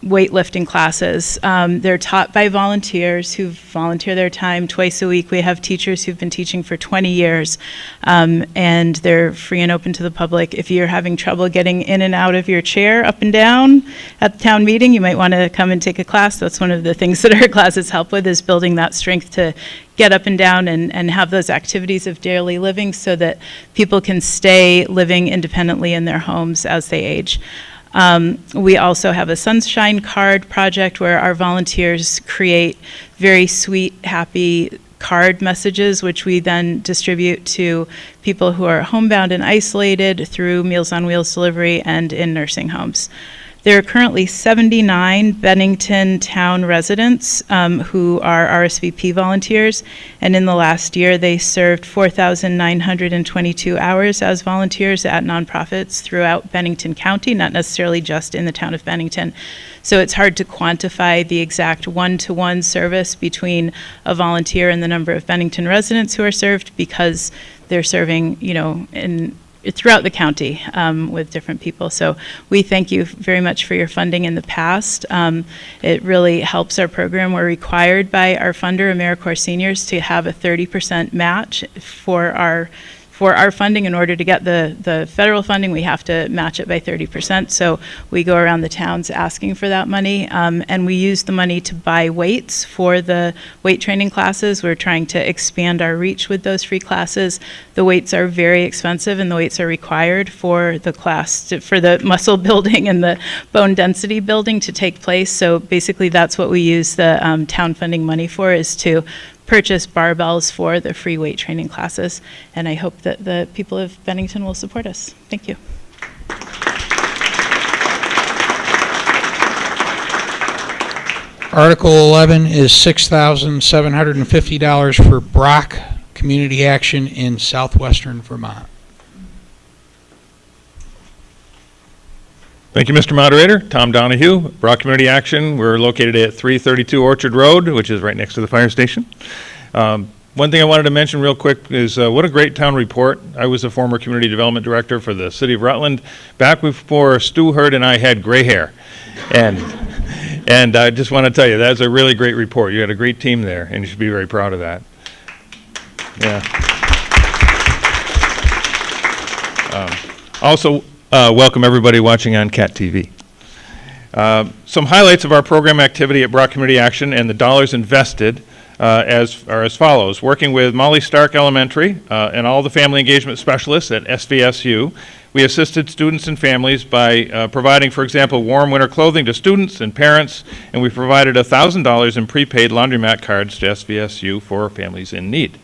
weightlifting classes. They're taught by volunteers who volunteer their time twice a week. We have teachers who've been teaching for 20 years, and they're free and open to the public. If you're having trouble getting in and out of your chair, up and down at the town meeting, you might want to come and take a class. That's one of the things that our classes help with, is building that strength to get up and down and have those activities of daily living so that people can stay living independently in their homes as they age. We also have a Sunshine Card project where our volunteers create very sweet, happy card messages, which we then distribute to people who are homebound and isolated through Meals on Wheels delivery and in nursing homes. There are currently 79 Bennington town residents who are RSVP volunteers, and in the last year they served 4,922 hours as volunteers at nonprofits throughout Bennington County, not necessarily just in the town of Bennington. So it's hard to quantify the exact one-to-one service between a volunteer and the number of Bennington residents who are served, because they're serving, throughout the county with different people. So we thank you very much for your funding in the past. It really helps our program. We're required by our funder, AmeriCorps Seniors, to have a 30% match for our funding. In order to get the federal funding, we have to match it by 30%. So we go around the towns asking for that money, and we use the money to buy weights for the weight training classes. We're trying to expand our reach with those free classes. The weights are very expensive, and the weights are required for the class, for the muscle building and the bone density building to take place. So basically that's what we use the town funding money for, is to purchase barbells for the free weight training classes, and I hope that the people of Bennington will support us. Thank you. Article 11 is $6,750 for Brock Community Action in southwestern Vermont. Thank you, Mr. Moderator. Tom Donahue, Brock Community Action. We're located at 332 Orchard Road, which is right next to the fire station. One thing I wanted to mention real quick is what a great town report. I was a former community development director for the city of Rutland back before Stu Hurd and I had gray hair. And I just want to tell you, that's a really great report. You had a great team there, and you should be very proud of that. Yeah. Also, welcome everybody watching on Cat TV. Some highlights of our program activity at Brock Community Action and the dollars invested are as follows. Working with Molly Stark Elementary and all the family engagement specialists at SVSU, we assisted students and families by providing, for example, warm winter clothing to students and parents, and we provided $1,000 in prepaid laundromat cards to SVSU for families in need.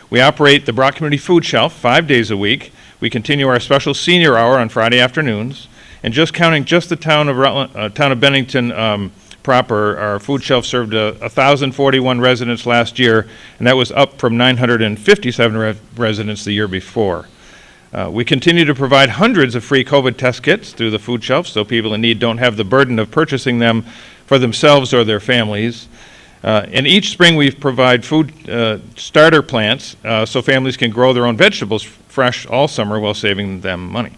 We operate the Brock Community Food Shelf 5 days a week. We continue our special senior hour on Friday afternoons, and just counting just the town of Bennington proper, our food shelf served 1,041 residents last year, and that was up from 957 residents the year before. We continue to provide hundreds of free COVID test kits through the food shelf, so people in need don't have the burden of purchasing them for themselves or their families. And each spring we provide food starter plants so families can grow their own vegetables fresh all summer while saving them money.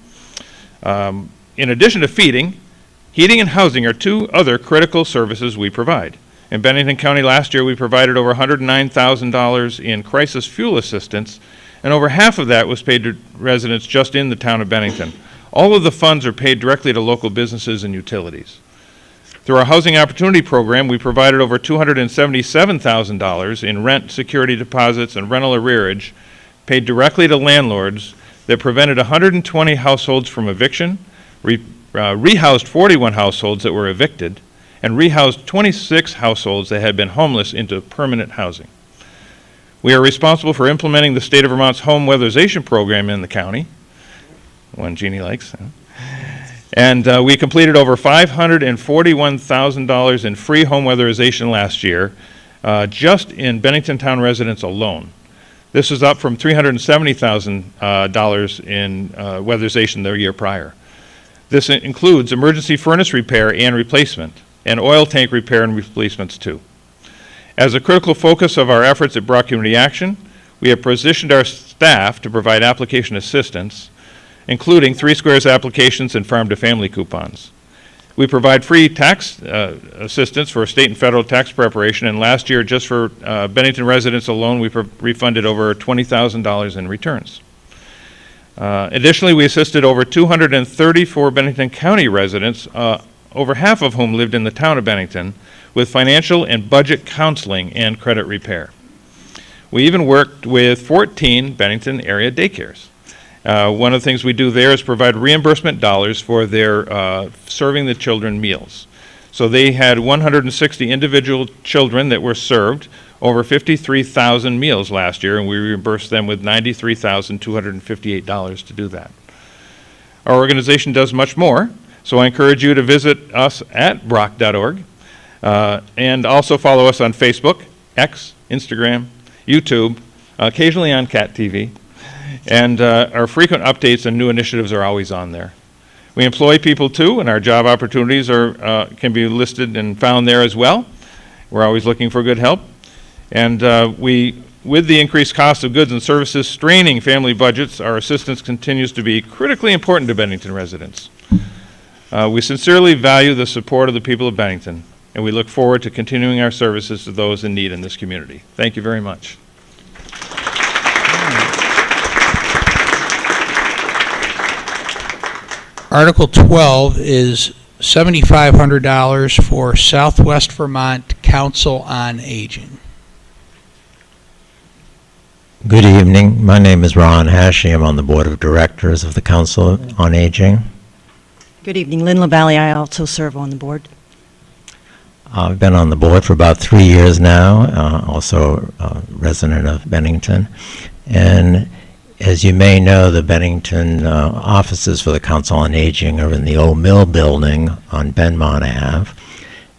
In addition to feeding, heating and housing are two other critical services we provide. In Bennington County last year we provided over $109,000 in crisis fuel assistance, and over half of that was paid to residents just in the town of Bennington. All of the funds are paid directly to local businesses and utilities. Through our Housing Opportunity Program, we provided over $277,000 in rent, security deposits, and rental arrearage paid directly to landlords that prevented 120 households from eviction, rehoused 41 households that were evicted, and rehoused 26 households that had been homeless into permanent housing. We are responsible for implementing the state of Vermont's home weatherization program in the county, one Jeannie likes. And we completed over $541,000 in free home weatherization last year, just in Bennington Town residents alone. This is up from $370,000 in weatherization the year prior. This includes emergency furnace repair and replacement, and oil tank repair and replacements too. As a critical focus of our efforts at Brock Community Action, we have positioned our staff to provide application assistance, including 3 Squares applications and farm-to-family coupons. We provide free tax assistance for state and federal tax preparation, and last year, just for Bennington residents alone, we refunded over $20,000 in returns. Additionally, we assisted over 234 Bennington County residents, over half of whom lived in the town of Bennington, with financial and budget counseling and credit repair. We even worked with 14 Bennington area daycares. One of the things we do there is provide reimbursement dollars for their serving the children meals. So they had 160 individual children that were served over 53,000 meals last year, and we reimbursed them with $93,258 to do that. Our organization does much more. So I encourage you to visit us at brock.org and also follow us on Facebook, X, Instagram, YouTube, occasionally on Cat TV, and our frequent updates and new initiatives are always on there. We employ people too, and our job opportunities can be listed and found there as well. We're always looking for good help. And with the increased cost of goods and services straining family budgets, our assistance continues to be critically important to Bennington residents. We sincerely value the support of the people of Bennington, and we look forward to continuing our services to those in need in this community. Thank you very much. Article 12 is $7,500 for Southwest Vermont Council on Aging. Good evening. My name is Ron Hashi. I'm on the Board of Directors of the Council on Aging. Good evening. Lynn LaValle. I also serve on the board. I've been on the board for about 3 years now, also a resident of Bennington. And as you may know, the Bennington offices for the Council on Aging are in the old mill building on Benmont Ave.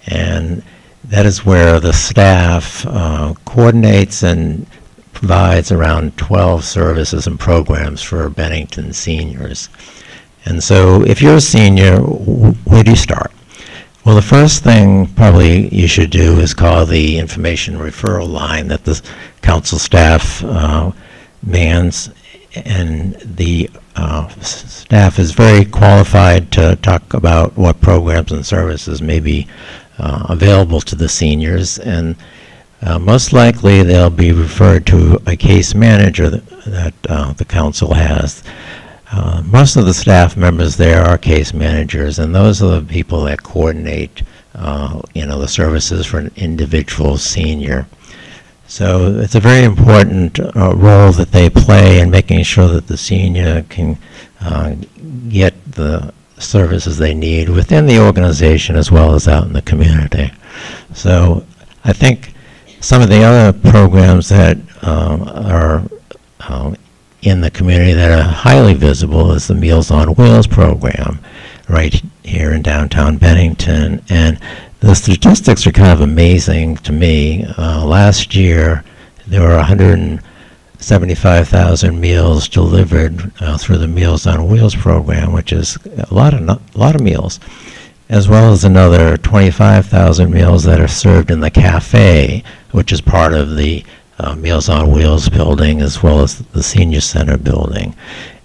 And that is where the staff coordinates and provides around 12 services and programs for Bennington seniors. And so if you're a senior, where do you start? Well, the first thing probably you should do is call the information referral line that the council staff mans, and the staff is very qualified to talk about what programs and services may be available to the seniors, and most likely they'll be referred to a case manager that the council has. Most of the staff members there are case managers, and those are the people that coordinate the services for an individual senior. So it's a very important role that they play in making sure that the senior can get the services they need within the organization as well as out in the community. So I think some of the other programs that are in the community that are highly visible is the Meals on Wheels program right here in downtown Bennington. And the statistics are kind of amazing to me. Last year, there were 175,000 meals delivered through the Meals on Wheels program, which is a lot of meals, as well as another 25,000 meals that are served in the cafe, which is part of the Meals on Wheels building, as well as the Senior Center building.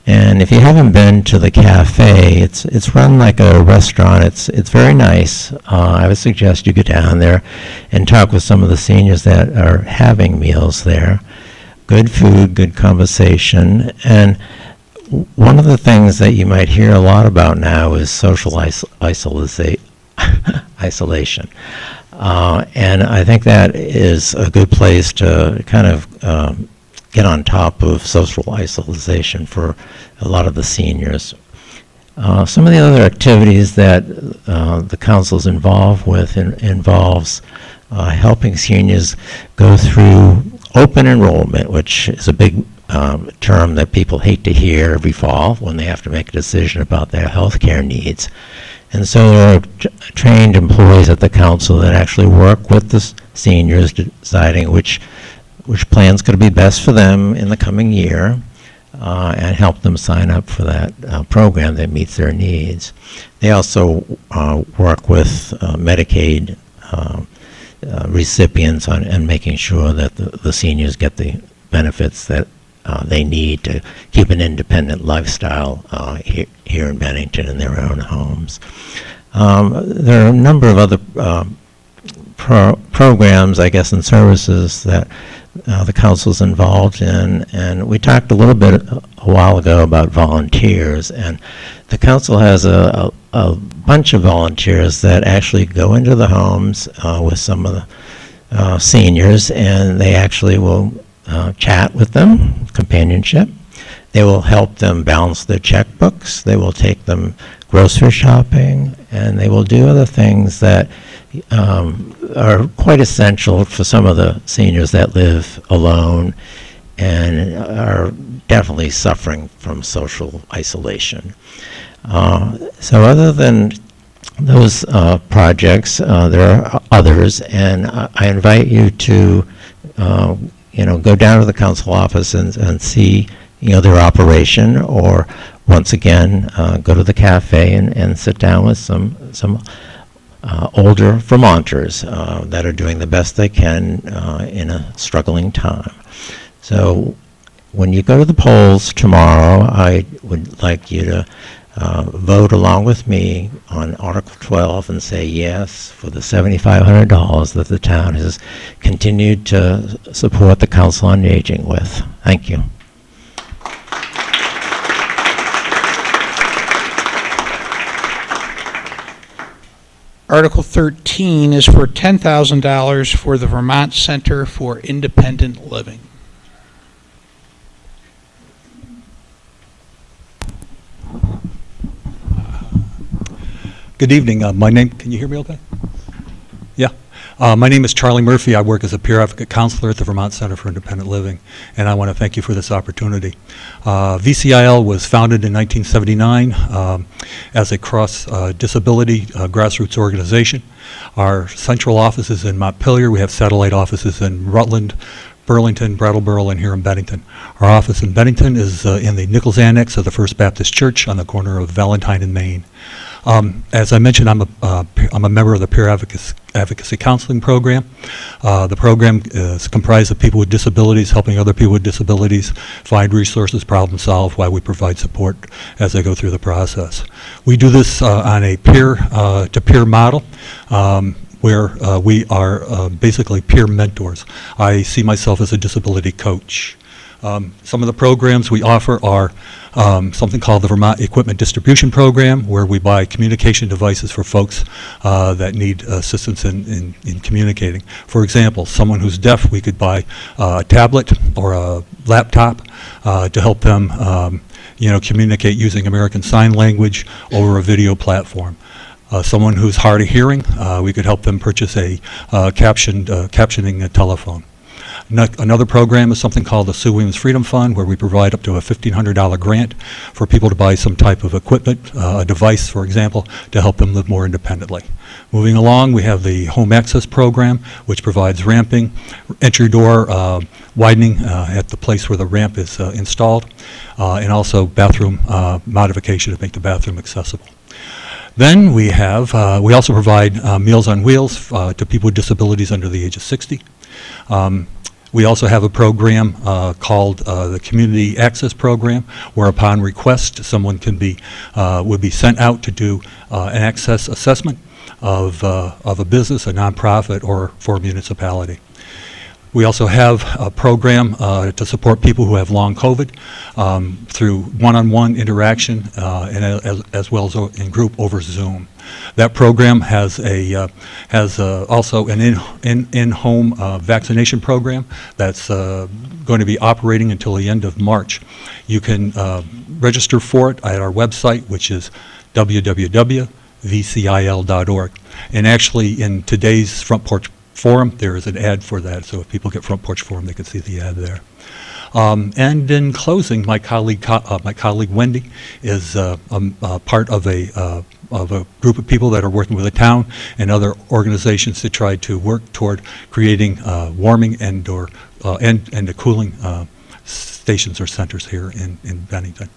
And if you haven't been to the cafe, it's run like a restaurant. It's very nice. I would suggest you get down there and talk with some of the seniors that are having meals there. Good food, good conversation. And one of the things that you might hear a lot about now is social isolation. And I think that is a good place to kind of get on top of social isolation for a lot of the seniors. Some of the other activities that the council's involved with involves helping seniors go through open enrollment, which is a big term that people hate to hear every fall when they have to make a decision about their health care needs. And so there are trained employees at the council that actually work with the seniors, deciding which plan's going to be best for them in the coming year, and help them sign up for that program that meets their needs. They also work with Medicaid recipients and making sure that the seniors get the benefits that they need to keep an independent lifestyle here in Bennington in their own homes. There are a number of other programs, I guess, and services that the council's involved in, and we talked a little bit a while ago about volunteers, and the council has a bunch of volunteers that actually go into the homes with some of the seniors, and they actually will chat with them, companionship. They will help them balance their checkbooks. They will take them grocery shopping, and they will do other things that are quite essential for some of the seniors that live alone and are definitely suffering from social isolation. So other than those projects, there are others, and I invite you to, go down to the council office and see, their operation, or once again, go to the cafe and sit down with some older Vermonters that are doing the best they can in a struggling time. So when you go to the polls tomorrow, I would like you to vote along with me on Article 12 and say yes for the $7,500 that the town has continued to support the Council on Aging with. Thank you. Article 13 is for $10,000 for the Vermont Center for Independent Living. Good evening. Can you hear me okay? Yeah. My name is Charlie Murphy. I work as a peer advocate counselor at the Vermont Center for Independent Living, and I want to thank you for this opportunity. VCIL was founded in 1979 as a cross-disability grassroots organization. Our central office is in Montpelier. We have satellite offices in Rutland, Burlington, Brattleboro, and here in Bennington. Our office in Bennington is in the Nichols Annex of the First Baptist Church on the corner of Valentine and Main. As I mentioned, I'm a member of the Peer Advocacy Counseling Program. The program is comprised of people with disabilities, helping other people with disabilities find resources, problem solve, while we provide support as they go through the process. We do this on a peer-to-peer model, where we are basically peer mentors. I see myself as a disability coach. Some of the programs we offer are something called the Vermont Equipment Distribution Program, where we buy communication devices for folks that need assistance in communicating. For example, someone who's deaf, we could buy a tablet or a laptop to help them communicate using American Sign Language over a video platform. Someone who's hard of hearing, we could help them purchase a captioning telephone. Another program is something called the Sue Williams Freedom Fund, where we provide up to a $1,500 grant for people to buy some type of equipment, a device, for example, to help them live more independently. Moving along, we have the Home Access Program, which provides ramping, entry door widening at the place where the ramp is installed, and also bathroom modification to make the bathroom accessible. Then we also provide Meals on Wheels to people with disabilities under the age of 60. We also have a program called the Community Access Program, where upon request, someone would be sent out to do an access assessment of a business, a nonprofit, or for a municipality. We also have a program to support people who have long COVID through one-on-one interaction and as well as in group over Zoom. That program has also an in-home vaccination program that's going to be operating until the end of March. You can register for it at our website, which is www.vcil.org. And actually, in today's Front Porch Forum, there is an ad for that, so if people get Front Porch Forum, they can see the ad there. And in closing, my colleague Wendy is part of a group of people that are working with the town and other organizations to try to work toward creating warming and cooling stations or centers here in Bennington.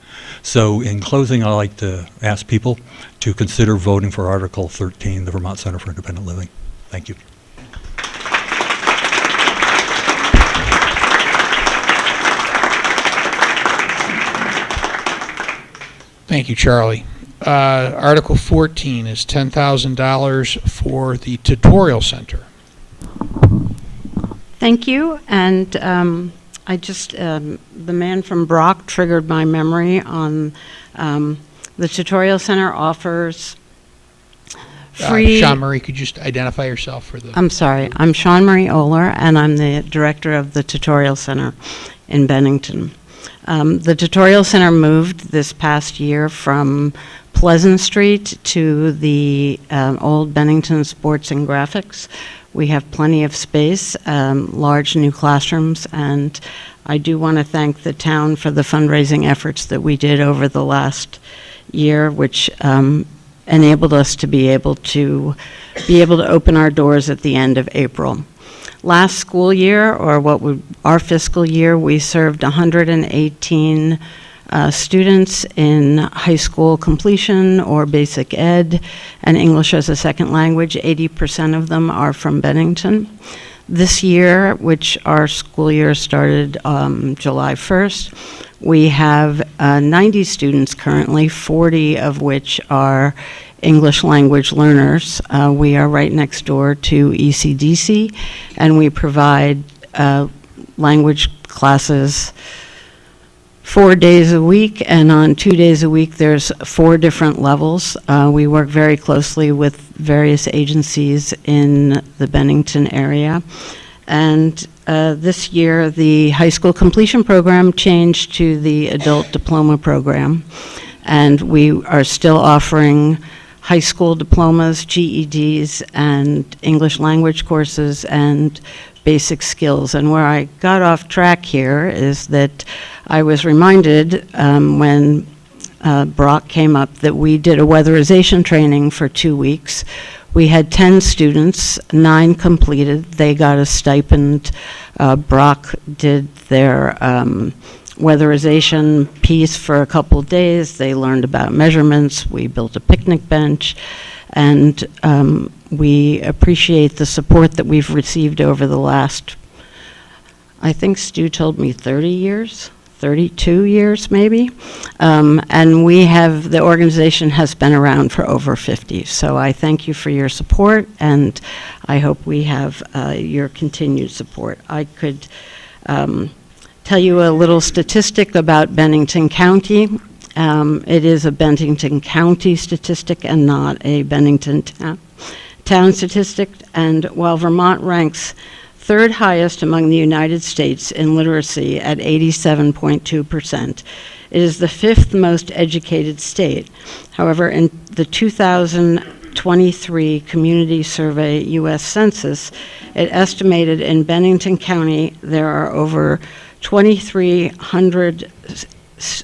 So in closing, I'd like to ask people to consider voting for Article 13, the Vermont Center for Independent Living. Thank you. Thank you, Charlie. Article 14 is $10,000 for the Tutorial Center. Thank you. And the man from Brock triggered my memory on the Tutorial Center offers free... Sean Murray, could you just identify yourself for the... I'm sorry. I'm Sean Marie Oler, and I'm the director of the Tutorial Center in Bennington. The Tutorial Center moved this past year from Pleasant Street to the old Bennington Sports and Graphics, We have plenty of space, large new classrooms, and I do want to thank the town for the fundraising efforts that we did over the last year, which enabled us to be able to open our doors at the end of April. Last school year, or our fiscal year, we served 118 students in high school completion or basic ed and English as a second language. 80% of them are from Bennington. This year, which our school year started July 1st, we have 90 students currently, 40 of which are English language learners. We are right next door to ECDC, and we provide language classes 4 days a week, and on 2 days a week there's 4 different levels. We work very closely with various agencies in the Bennington area. And this year the high school completion program changed to the adult diploma program, and we are still offering high school diplomas, GEDs, and English language courses and basic skills. And where I got off track here is that I was reminded when Brock came up that we did a weatherization training for 2 weeks. We had 10 students, 9 completed. They got a stipend. Brock did their weatherization piece for a couple days. They learned about measurements. We built a picnic bench, and we appreciate the support that we've received over the last, I think Stu told me 30 years, 32 years maybe. And the organization has been around for over 50. So I thank you for your support, and I hope we have your continued support. I could tell you a little statistic about Bennington County. It is a Bennington County statistic and not a Bennington town statistic. And while Vermont ranks 3rd highest among the United States in literacy at 87.2%, it is the 5th most educated state. However, in the 2023 Community Survey U.S. Census, it estimated in Bennington County there are over 2,300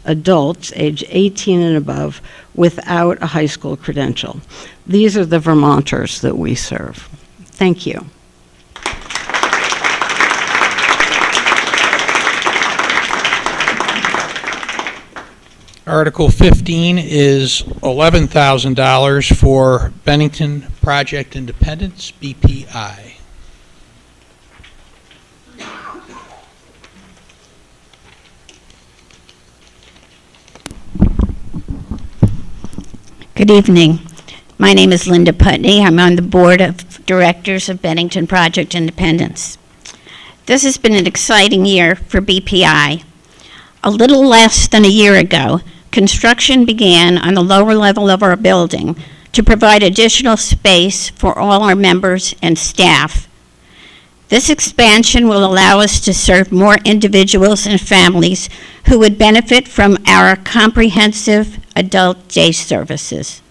adults age 18 and above without a high school credential. These are the Vermonters that we serve. Thank you. Article 15 is $11,000 for Bennington Project Independence, BPI. Good evening. My name is Linda Putney. I'm on the board of directors of Bennington Project Independence. This has been an exciting year for BPI. A little less than a year ago, construction began on the lower level of our building to provide additional space for all our members and staff. This expansion will allow us to serve more individuals and families who would benefit from our comprehensive adult day services.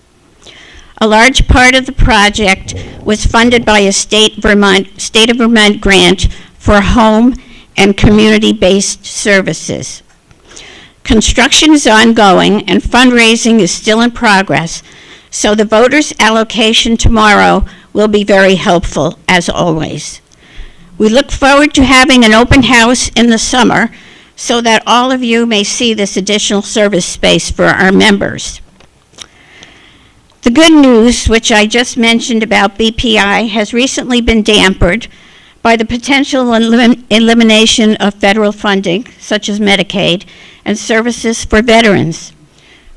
A large part of the project was funded by a State of Vermont grant for home and community-based services. Construction is ongoing and fundraising is still in progress, so the voters' allocation tomorrow will be very helpful, as always. We look forward to having an open house in the summer so that all of you may see this additional service space for our members. The good news, which I just mentioned about BPI, has recently been dampened by the potential elimination of federal funding, such as Medicaid, and services for veterans.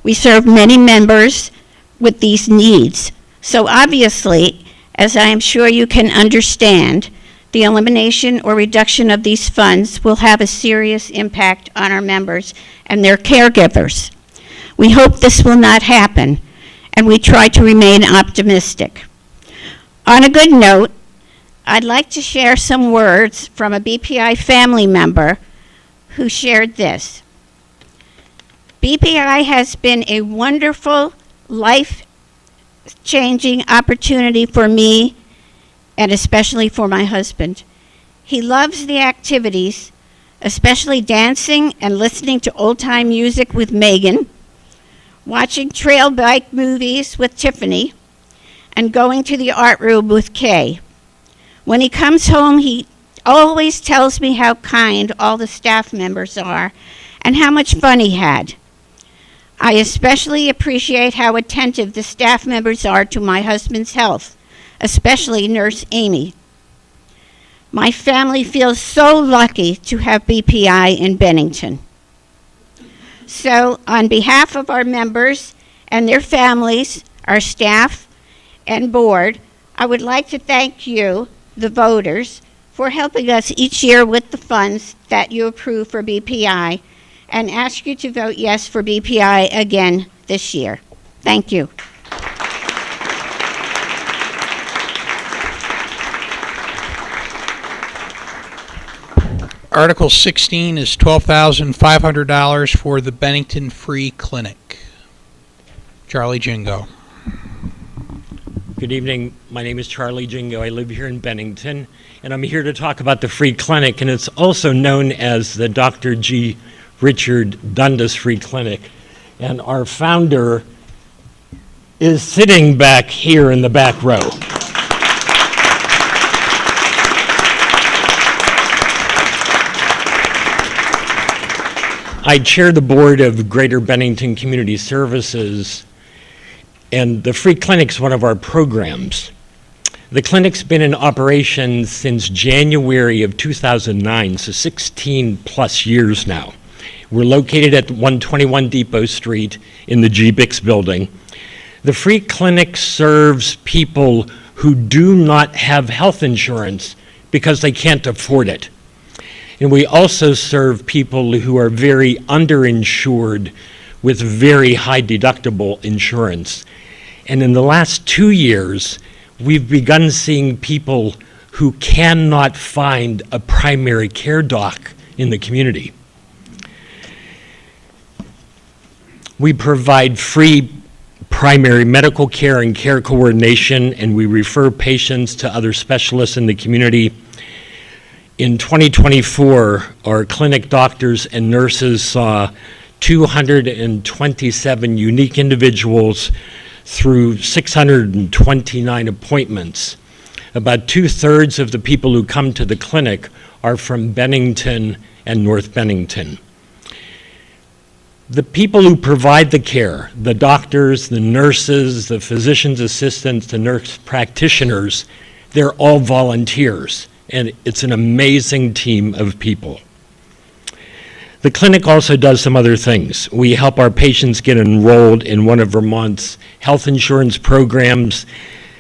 We serve many members with these needs. So obviously, as I am sure you can understand, the elimination or reduction of these funds will have a serious impact on our members and their caregivers. We hope this will not happen, and we try to remain optimistic. On a good note, I'd like to share some words from a BPI family member who shared this. BPI has been a wonderful, life-changing opportunity for me and especially for my husband. He loves the activities, especially dancing and listening to old-time music with Megan, watching trail bike movies with Tiffany, and going to the art room with Kay. When he comes home, he always tells me how kind all the staff members are and how much fun he had. I especially appreciate how attentive the staff members are to my husband's health, especially Nurse Amy. My family feels so lucky to have BPI in Bennington. So, on behalf of our members and their families, our staff, and board, I would like to thank you, the voters, for helping us each year with the funds that you approve for BPI, and ask you to vote yes for BPI again this year. Thank you. Article 16 is $12,500 for the Bennington Free Clinic. Charlie Jingo. Good evening. My name is Charlie Jingo. I live here in Bennington, and I'm here to talk about the free clinic, and it's also known as the Dr. G. Richard Dundas Free Clinic. And our founder is sitting back here in the back row. I chair the board of Greater Bennington Community Services, and the free clinic's one of our programs. The clinic's been in operation since January of 2009, so 16 plus years now. We're located at 121 Depot Street in the GBIX building. The free clinic serves people who do not have health insurance because they can't afford it. And we also serve people who are very underinsured with very high deductible insurance. And in the last 2 years, we've begun seeing people who cannot find a primary care doc in the community. We provide free primary medical care and care coordination, and we refer patients to other specialists in the community. In 2024, our clinic doctors and nurses saw 227 unique individuals through 629 appointments. About 2/3 of the people who come to the clinic are from Bennington and North Bennington. The people who provide the care, the doctors, the nurses, the physician's assistants, the nurse practitioners, they're all volunteers, and it's an amazing team of people. The clinic also does some other things. We help our patients get enrolled in one of Vermont's health insurance programs.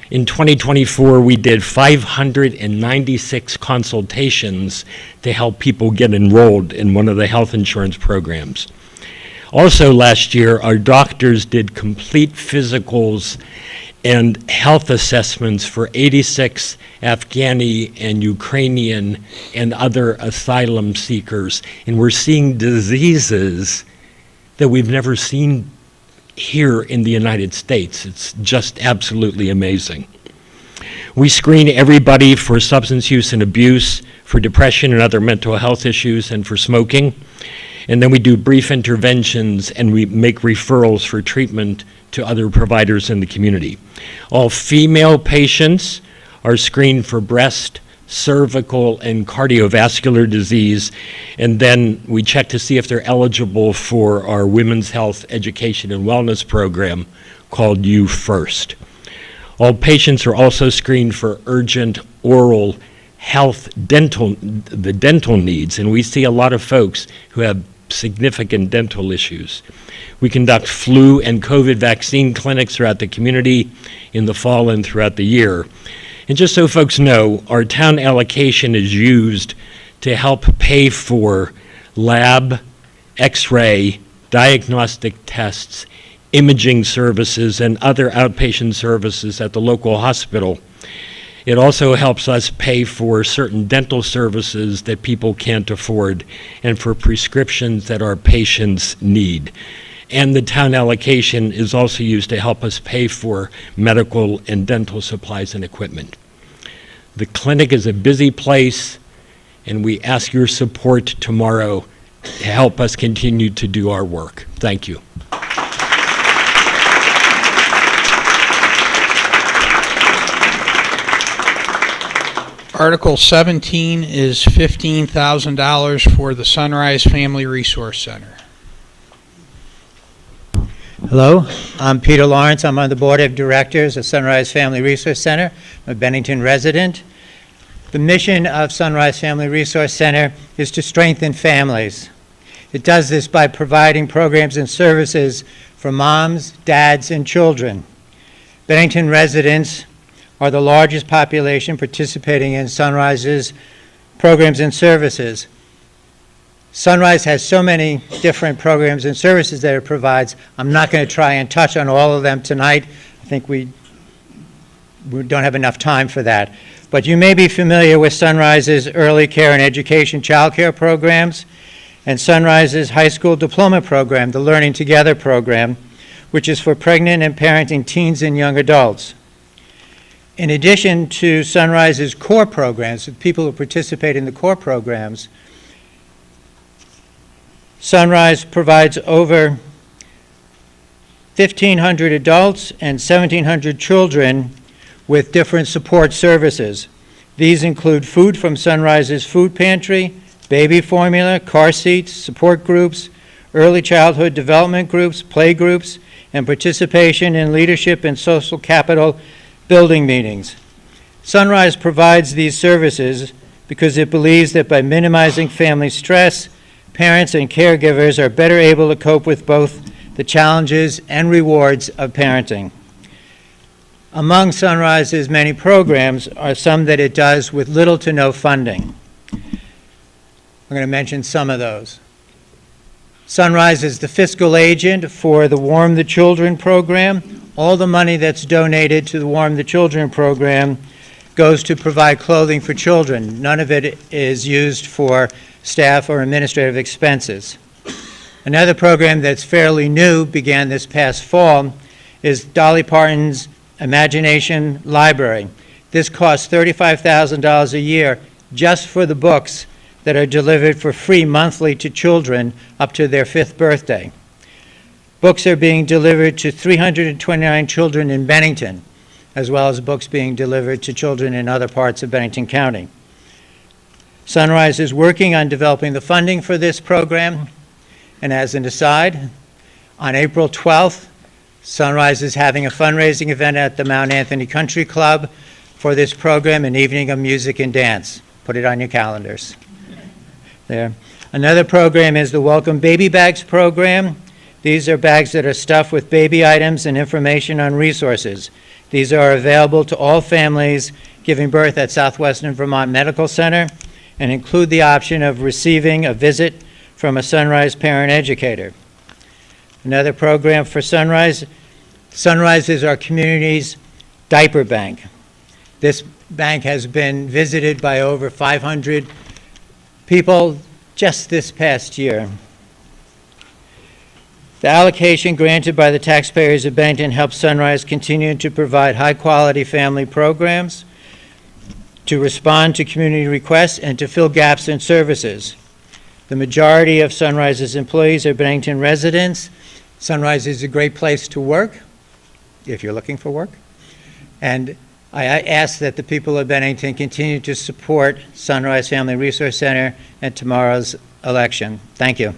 In 2024, we did 596 consultations to help people get enrolled in one of the health insurance programs. Also last year, our doctors did complete physicals and health assessments for 86 Afghani and Ukrainian and other asylum seekers. And we're seeing diseases that we've never seen here in the United States. It's just absolutely amazing. We screen everybody for substance use and abuse, for depression and other mental health issues, and for smoking. And then we do brief interventions, and we make referrals for treatment to other providers in the community. All female patients are screened for breast, cervical, and cardiovascular disease, and then we check to see if they're eligible for our women's health education and wellness program called You First. All patients are also screened for urgent oral health the dental needs, and we see a lot of folks who have significant dental issues. We conduct flu and COVID vaccine clinics throughout the community in the fall and throughout the year. And just so folks know, our town allocation is used to help pay for lab, x-ray, diagnostic tests, imaging services, and other outpatient services at the local hospital. It also helps us pay for certain dental services that people can't afford and for prescriptions that our patients need. And the town allocation is also used to help us pay for medical and dental supplies and equipment. The clinic is a busy place, and we ask your support tomorrow to help us continue to do our work. Thank you. Article 17 is $15,000 for the Sunrise Family Resource Center. Hello, I'm Peter Lawrence. I'm on the Board of Directors of Sunrise Family Resource Center. I'm a Bennington resident. The mission of Sunrise Family Resource Center is to strengthen families. It does this by providing programs and services for moms, dads, and children. Bennington residents are the largest population participating in Sunrise's programs and services. Sunrise has so many different programs and services that it provides. I'm not going to try and touch on all of them tonight. I think we don't have enough time for that. But you may be familiar with Sunrise's early care and education child care programs and Sunrise's high school diploma program, the Learning Together program, which is for pregnant and parenting teens and young adults. In addition to Sunrise's core programs, with people who participate in the core programs, Sunrise provides over 1,500 adults and 1,700 children with different support services. These include food from Sunrise's food pantry, baby formula, car seats, support groups, early childhood development groups, play groups, and participation in leadership and social capital building meetings. Sunrise provides these services because it believes that by minimizing family stress, parents and caregivers are better able to cope with both the challenges and rewards of parenting. Among Sunrise's many programs are some that it does with little to no funding. I'm going to mention some of those. Sunrise is the fiscal agent for the Warm the Children program. All the money that's donated to the Warm the Children program goes to provide clothing for children. None of it is used for staff or administrative expenses. Another program that's fairly new, began this past fall, is Dolly Parton's Imagination Library. This costs $35,000 a year just for the books that are delivered for free monthly to children up to their 5th birthday. Books are being delivered to 329 children in Bennington, as well as books being delivered to children in other parts of Bennington County. Sunrise is working on developing the funding for this program, and as an aside, on April 12th, Sunrise is having a fundraising event at the Mount Anthony Country Club for this program, an evening of music and dance. Put it on your calendars. There. Another program is the Welcome Baby Bags program. These are bags that are stuffed with baby items and information on resources. These are available to all families giving birth at Southwestern Vermont Medical Center and include the option of receiving a visit from a Sunrise parent educator. Another program for Sunrise is our community's diaper bank. This bank has been visited by over 500 people just this past year. The allocation granted by the taxpayers of Bennington helps Sunrise continue to provide high-quality family programs, to respond to community requests, and to fill gaps in services. The majority of Sunrise's employees are Bennington residents. Sunrise is a great place to work, if you're looking for work. And I ask that the people of Bennington continue to support Sunrise Family Resource Center at tomorrow's election. Thank you.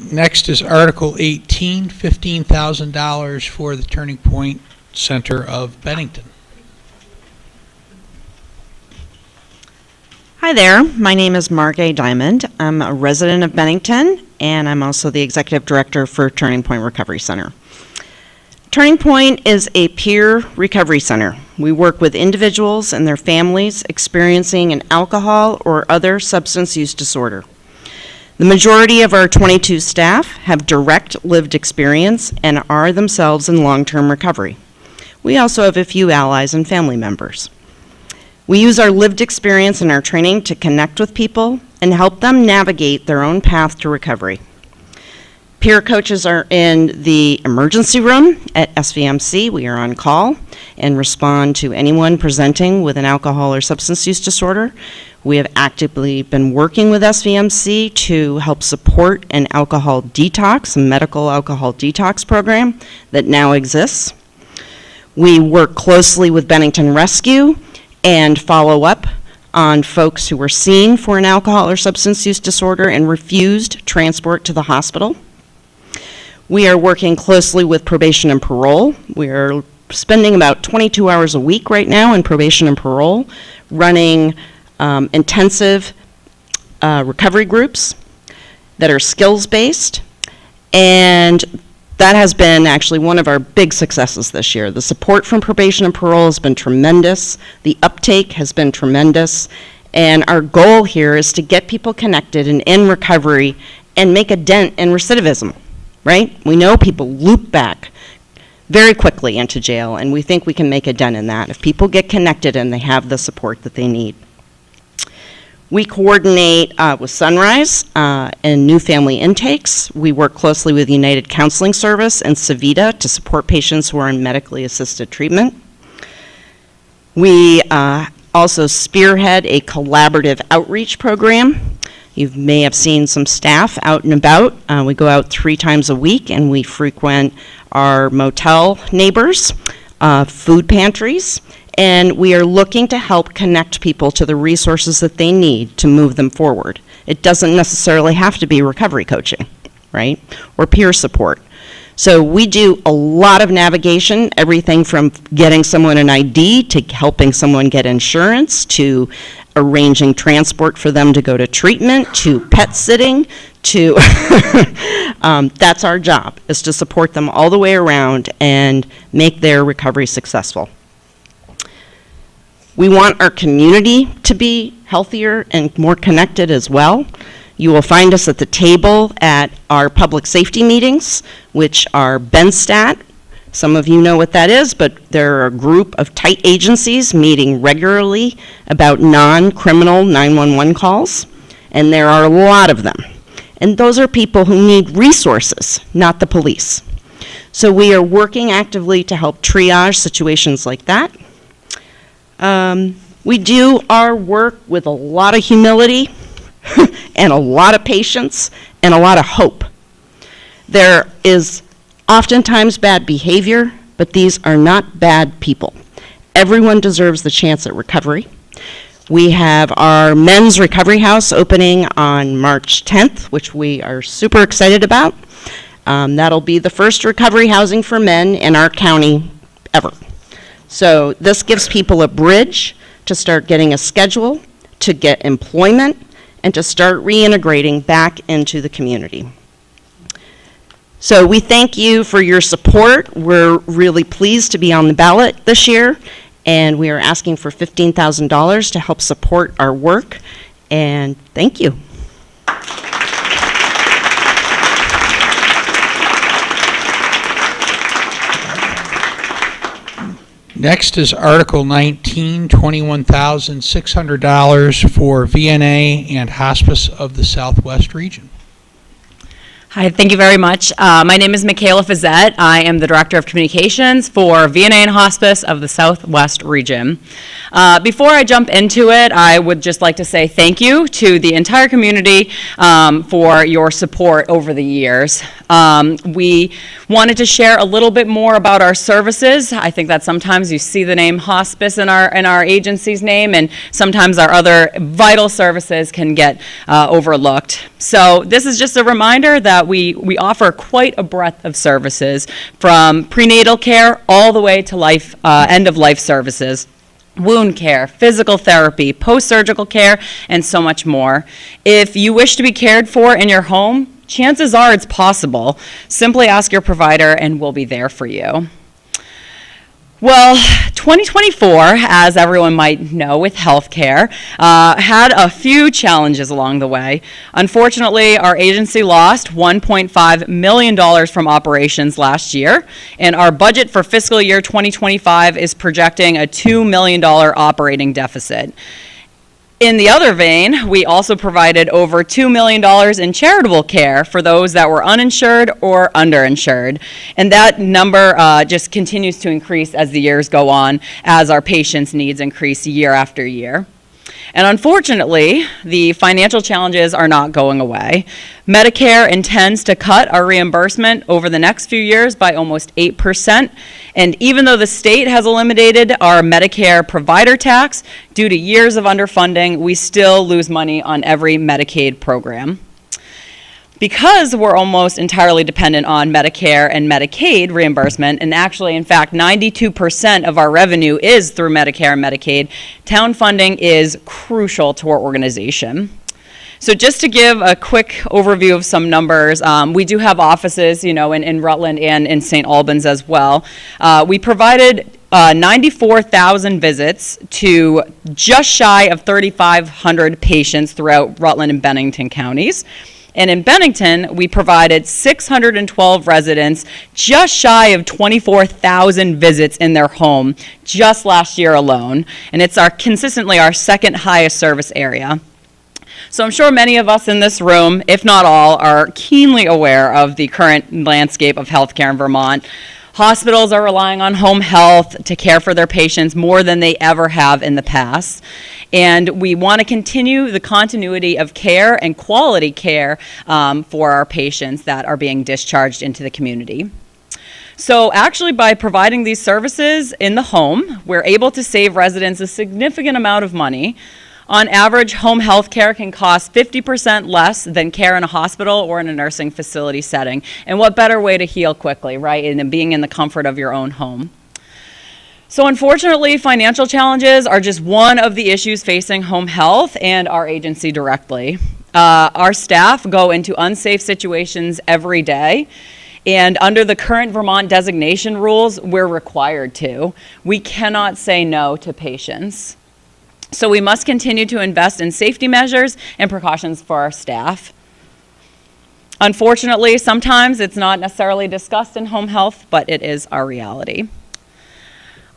Next is Article 18, $15,000 for the Turning Point Center of Bennington. Hi there, my name is Margay Diamond. I'm a resident of Bennington, and I'm also the Executive Director for Turning Point Recovery Center. Turning Point is a peer recovery center. We work with individuals and their families experiencing an alcohol or other substance use disorder. The majority of our 22 staff have direct lived experience and are themselves in long-term recovery. We also have a few allies and family members. We use our lived experience in our training to connect with people and help them navigate their own path to recovery. Peer coaches are in the emergency room at SVMC. We are on call and respond to anyone presenting with an alcohol or substance use disorder. We have actively been working with SVMC to help support an alcohol detox, a medical alcohol detox program that now exists. We work closely with Bennington Rescue and follow up on folks who were seen for an alcohol or substance use disorder and refused transport to the hospital. We are working closely with probation and parole. We are spending about 22 hours a week right now in probation and parole, running intensive recovery groups that are skills-based, and that has been actually one of our big successes this year. The support from probation and parole has been tremendous. The uptake has been tremendous, and our goal here is to get people connected and in recovery and make a dent in recidivism, right? We know people loop back very quickly into jail, and we think we can make a dent in that if people get connected and they have the support that they need. We coordinate with Sunrise and new family intakes. We work closely with United Counseling Service and Savita to support patients who are in medically assisted treatment. We also spearhead a collaborative outreach program. You may have seen some staff out and about. We go out 3 times a week and we frequent our motel neighbors, food pantries, and we are looking to help connect people to the resources that they need to move them forward. It doesn't necessarily have to be recovery coaching, right? Or peer support. So we do a lot of navigation, everything from getting someone an ID to helping someone get insurance to arranging transport for them to go to treatment to pet sitting to that's our job, is to support them all the way around and make their recovery successful. We want our community to be healthier and more connected as well. You will find us at the table at our public safety meetings, which are BENSTAT. Some of you know what that is, but they're a group of tight agencies meeting regularly about non-criminal 911 calls, and there are a lot of them. And those are people who need resources, not the police. So we are working actively to help triage situations like that. We do our work with a lot of humility and a lot of patience and a lot of hope. There is oftentimes bad behavior, but these are not bad people. Everyone deserves the chance at recovery. We have our men's recovery house opening on March 10th, which we are super excited about. That'll be the first recovery housing for men in our county ever. So this gives people a bridge to start getting a schedule, to get employment, and to start reintegrating back into the community. So we thank you for your support. We're really pleased to be on the ballot this year, and we are asking for $15,000 to help support our work, and thank you. Next is Article 19, $21,600 for VNA and Hospice of the Southwest Region. Hi, thank you very much. My name is Michaela Fazette. I am the Director of Communications for VNA and Hospice of the Southwest Region. Before I jump into it, I would just like to say thank you to the entire community for your support over the years. We wanted to share a little bit more about our services. I think that sometimes you see the name hospice in our agency's name, and sometimes our other vital services can get overlooked. So this is just a reminder that we offer quite a breadth of services, from prenatal care all the way to end-of-life services, wound care, physical therapy, post-surgical care, and so much more. If you wish to be cared for in your home, chances are it's possible. Simply ask your provider and we'll be there for you. Well, 2024, as everyone might know with healthcare, had a few challenges along the way. Unfortunately, our agency lost $1.5 million from operations last year, and our budget for fiscal year 2025 is projecting a $2 million operating deficit. In the other vein, we also provided over $2 million in charitable care for those that were uninsured or underinsured. And that number just continues to increase as the years go on, as our patients' needs increase year after year. And unfortunately, the financial challenges are not going away. Medicare intends to cut our reimbursement over the next few years by almost 8%. And even though the state has eliminated our Medicare provider tax, due to years of underfunding, we still lose money on every Medicaid program. Because we're almost entirely dependent on Medicare and Medicaid reimbursement, and actually, in fact, 92% of our revenue is through Medicare and Medicaid, town funding is crucial to our organization. So just to give a quick overview of some numbers, we do have offices, in Rutland and in St. Albans as well. We provided 94,000 visits to just shy of 3,500 patients throughout Rutland and Bennington counties. And in Bennington, we provided 612 residents just shy of 24,000 visits in their home just last year alone. And it's consistently our second highest service area. So I'm sure many of us in this room, if not all, are keenly aware of the current landscape of healthcare in Vermont. Hospitals are relying on home health to care for their patients more than they ever have in the past. And we want to continue the continuity of care and quality care for our patients that are being discharged into the community. So actually, by providing these services in the home, we're able to save residents a significant amount of money. On average, home health care can cost 50% less than care in a hospital or in a nursing facility setting. And what better way to heal quickly, right, than being in the comfort of your own home? So unfortunately, financial challenges are just one of the issues facing home health and our agency directly. Our staff go into unsafe situations every day. And under the current Vermont designation rules, we're required to. We cannot say no to patients. So we must continue to invest in safety measures and precautions for our staff. Unfortunately, sometimes it's not necessarily discussed in home health, but it is our reality.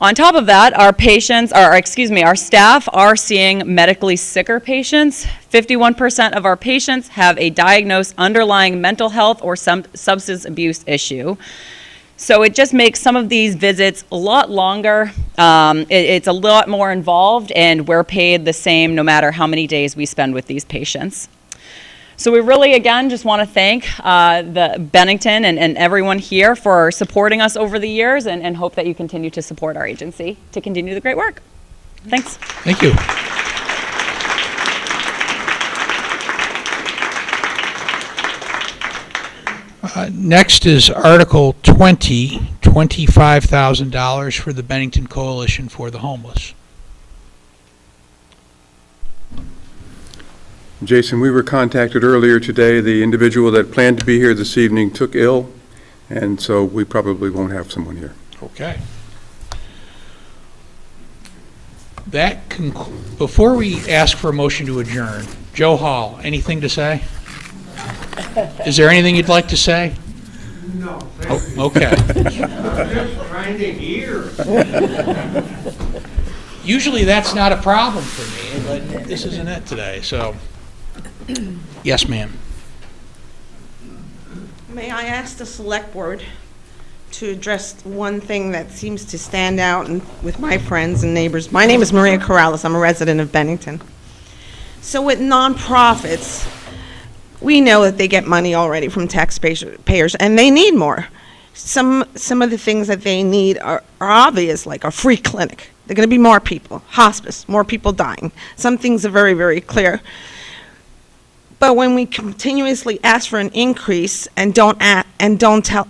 On top of that, our staff are seeing medically sicker patients. 51% of our patients have a diagnosed underlying mental health or substance abuse issue. So it just makes some of these visits a lot longer. It's a lot more involved, and we're paid the same no matter how many days we spend with these patients. So we really, again, just want to thank the Bennington and everyone here for supporting us over the years, and hope that you continue to support our agency to continue the great work. Thanks. Thank you. Next is Article 20, $25,000 for the Bennington Coalition for the Homeless. Jason, we were contacted earlier today. The individual that planned to be here this evening took ill, and so we probably won't have someone here. Okay. Before we ask for a motion to adjourn, Joe Hall, anything to say? Is there anything you'd like to say? No. Okay. I'm just trying to hear. Usually that's not a problem for me, but this isn't it today, so. Yes, ma'am. May I ask the select board to address one thing that seems to stand out with my friends and neighbors? My name is Maria Corrales. I'm a resident of Bennington. So with nonprofits, we know that they get money already from taxpayers, and they need more. Some of the things that they need are obvious, like a free clinic. There are going to be more people, hospice, more people dying. Some things are very, very clear. But when we continuously ask for an increase and don't tell,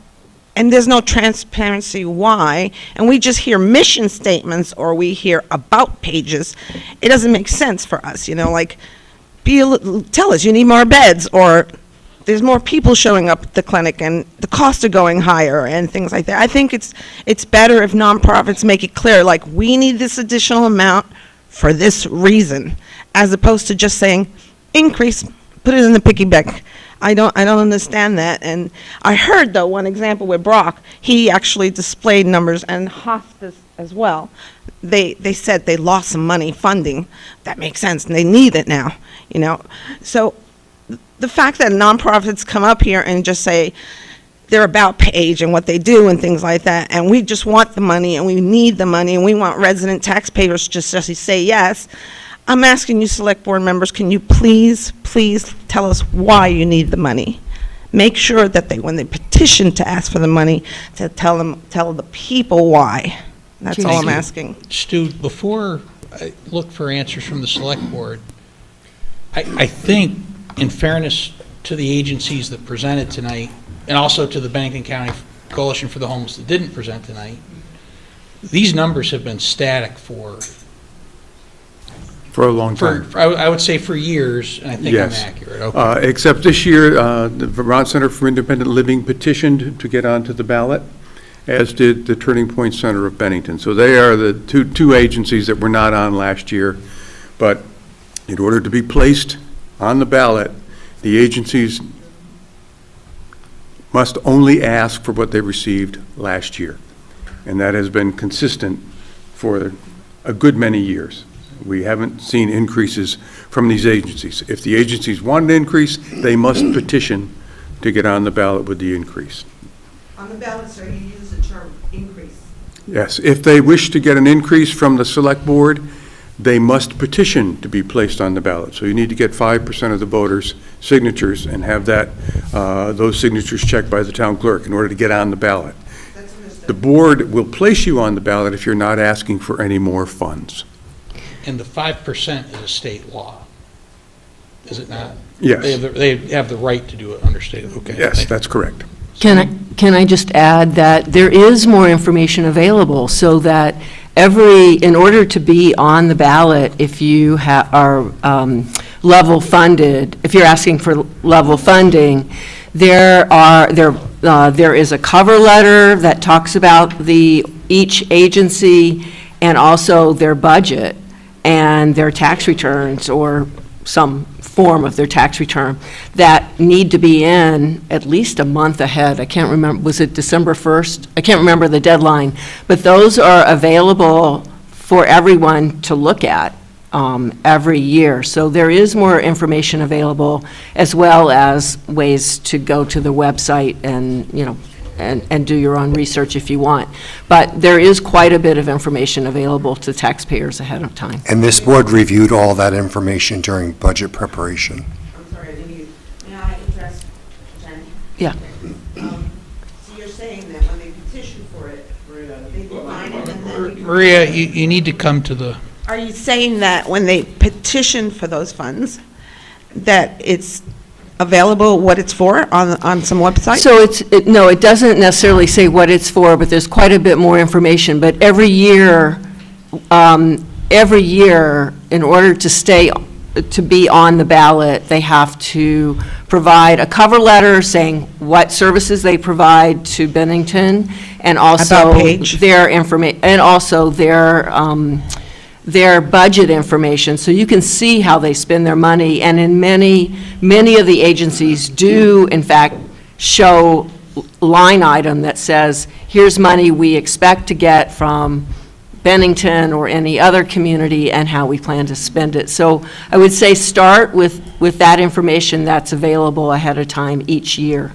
and there's no transparency why, and we just hear mission statements or we hear about pages, it doesn't make sense for us, like, tell us you need more beds, or there's more people showing up at the clinic and the costs are going higher and things like that. I think it's better if nonprofits make it clear, like, we need this additional amount for this reason, as opposed to just saying increase, put it in the piggy bank. I don't understand that. And I heard, though, one example with Brock, he actually displayed numbers, and hospice as well. They said they lost some money funding. That makes sense, and they need it now, you know. So the fact that nonprofits come up here and just say their about page and what they do and things like that, and we just want the money and we need the money and we want resident taxpayers just to say yes, I'm asking you, select board members, can you please tell us why you need the money? Make sure that when they petition to ask for the money, to tell the people why. That's all I'm asking. Stu, before I look for answers from the select board, I think, in fairness to the agencies that presented tonight, and also to the Bennington County Coalition for the Homeless that didn't present tonight, these numbers have been static for a long time. I would say for years, and I think Yes. I'm accurate. Okay. Except this year, the Vermont Center for Independent Living petitioned to get onto the ballot, as did the Turning Point Center of Bennington. So they are the two agencies that were not on last year. But in order to be placed on the ballot, the agencies must only ask for what they received last year. And that has been consistent for a good many years. We haven't seen increases from these agencies. If the agencies want an increase, they must petition to get on the ballot with the increase. On the ballot, sir, you use the term increase. Yes, if they wish to get an increase from the select board, they must petition to be placed on the ballot. So you need to get 5% of the voters' signatures and have those signatures checked by the town clerk in order to get on the ballot. The board will place you on the ballot if you're not asking for any more funds. And the 5% is a state law, is it not? Yes. They have the right to do it under state, okay. Yes, that's correct. Can I just add that there is more information available, so that in order to be on the ballot, if you are level funded, if you're asking for level funding, there is a cover letter that talks about each agency and also their budget and their tax returns, or some form of their tax return, that need to be in at least a month ahead. I can't remember, was it December 1st? I can't remember the deadline, but those are available for everyone to look at every year. So there is more information available, as well as ways to go to the website and, and do your own research if you want. But there is quite a bit of information available to taxpayers ahead of time. And this board reviewed all that information during budget preparation. I'm sorry, may I address Jen? Yeah. So you're saying that when they petition for it, they define it and then... Maria, you need to come to the... Are you saying that when they petition for those funds, that it's available what it's for on some website? So no, it doesn't necessarily say what it's for, but there's quite a bit more information. But every year, in order to be on the ballot, they have to provide a cover letter saying what services they provide to Bennington, and also their information, and also their budget information, so you can see how they spend their money. And in many of the agencies do, in fact, show line item that says, here's money we expect to get from Bennington or any other community and how we plan to spend it. So I would say start with that information that's available ahead of time each year.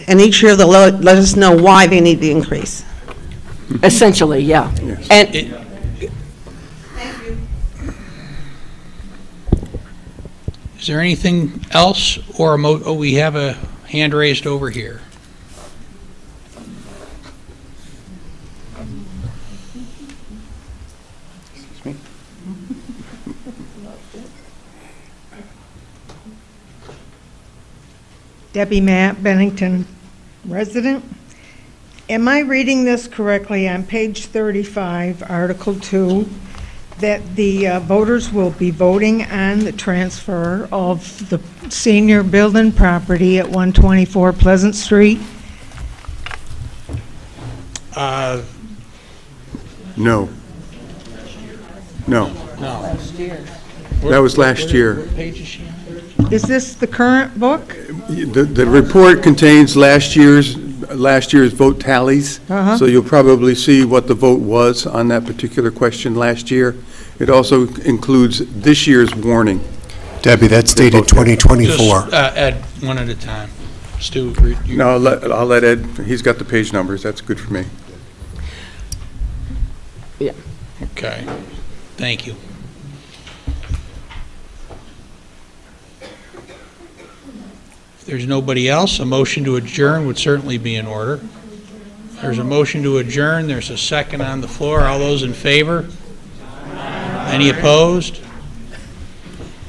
And each year they'll let us know why they need the increase. Essentially, yeah. Yes. And Is there anything else, or we have a hand raised over here? Excuse me? Debbie Matt, Bennington resident. Am I reading this correctly on page 35, Article 2, that the voters will be voting on the transfer of the senior building property at 124 Pleasant Street? No. No. No. That was last year. What page is she on? Is this the current book? The report contains last year's vote tallies, Uh-huh. so you'll probably see what the vote was on that particular question last year. It also includes this year's warning. Debbie, that's dated 2024. Just, Ed, one at a time. Stu, you. No, I'll let Ed, he's got the page numbers, that's good for me. Okay, thank you. If there's nobody else, a motion to adjourn would certainly be in order. There's a motion to adjourn, there's a second on the floor. All those in favor? Any opposed?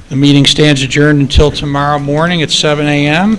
The meeting stands adjourned until tomorrow morning at 7 a.m.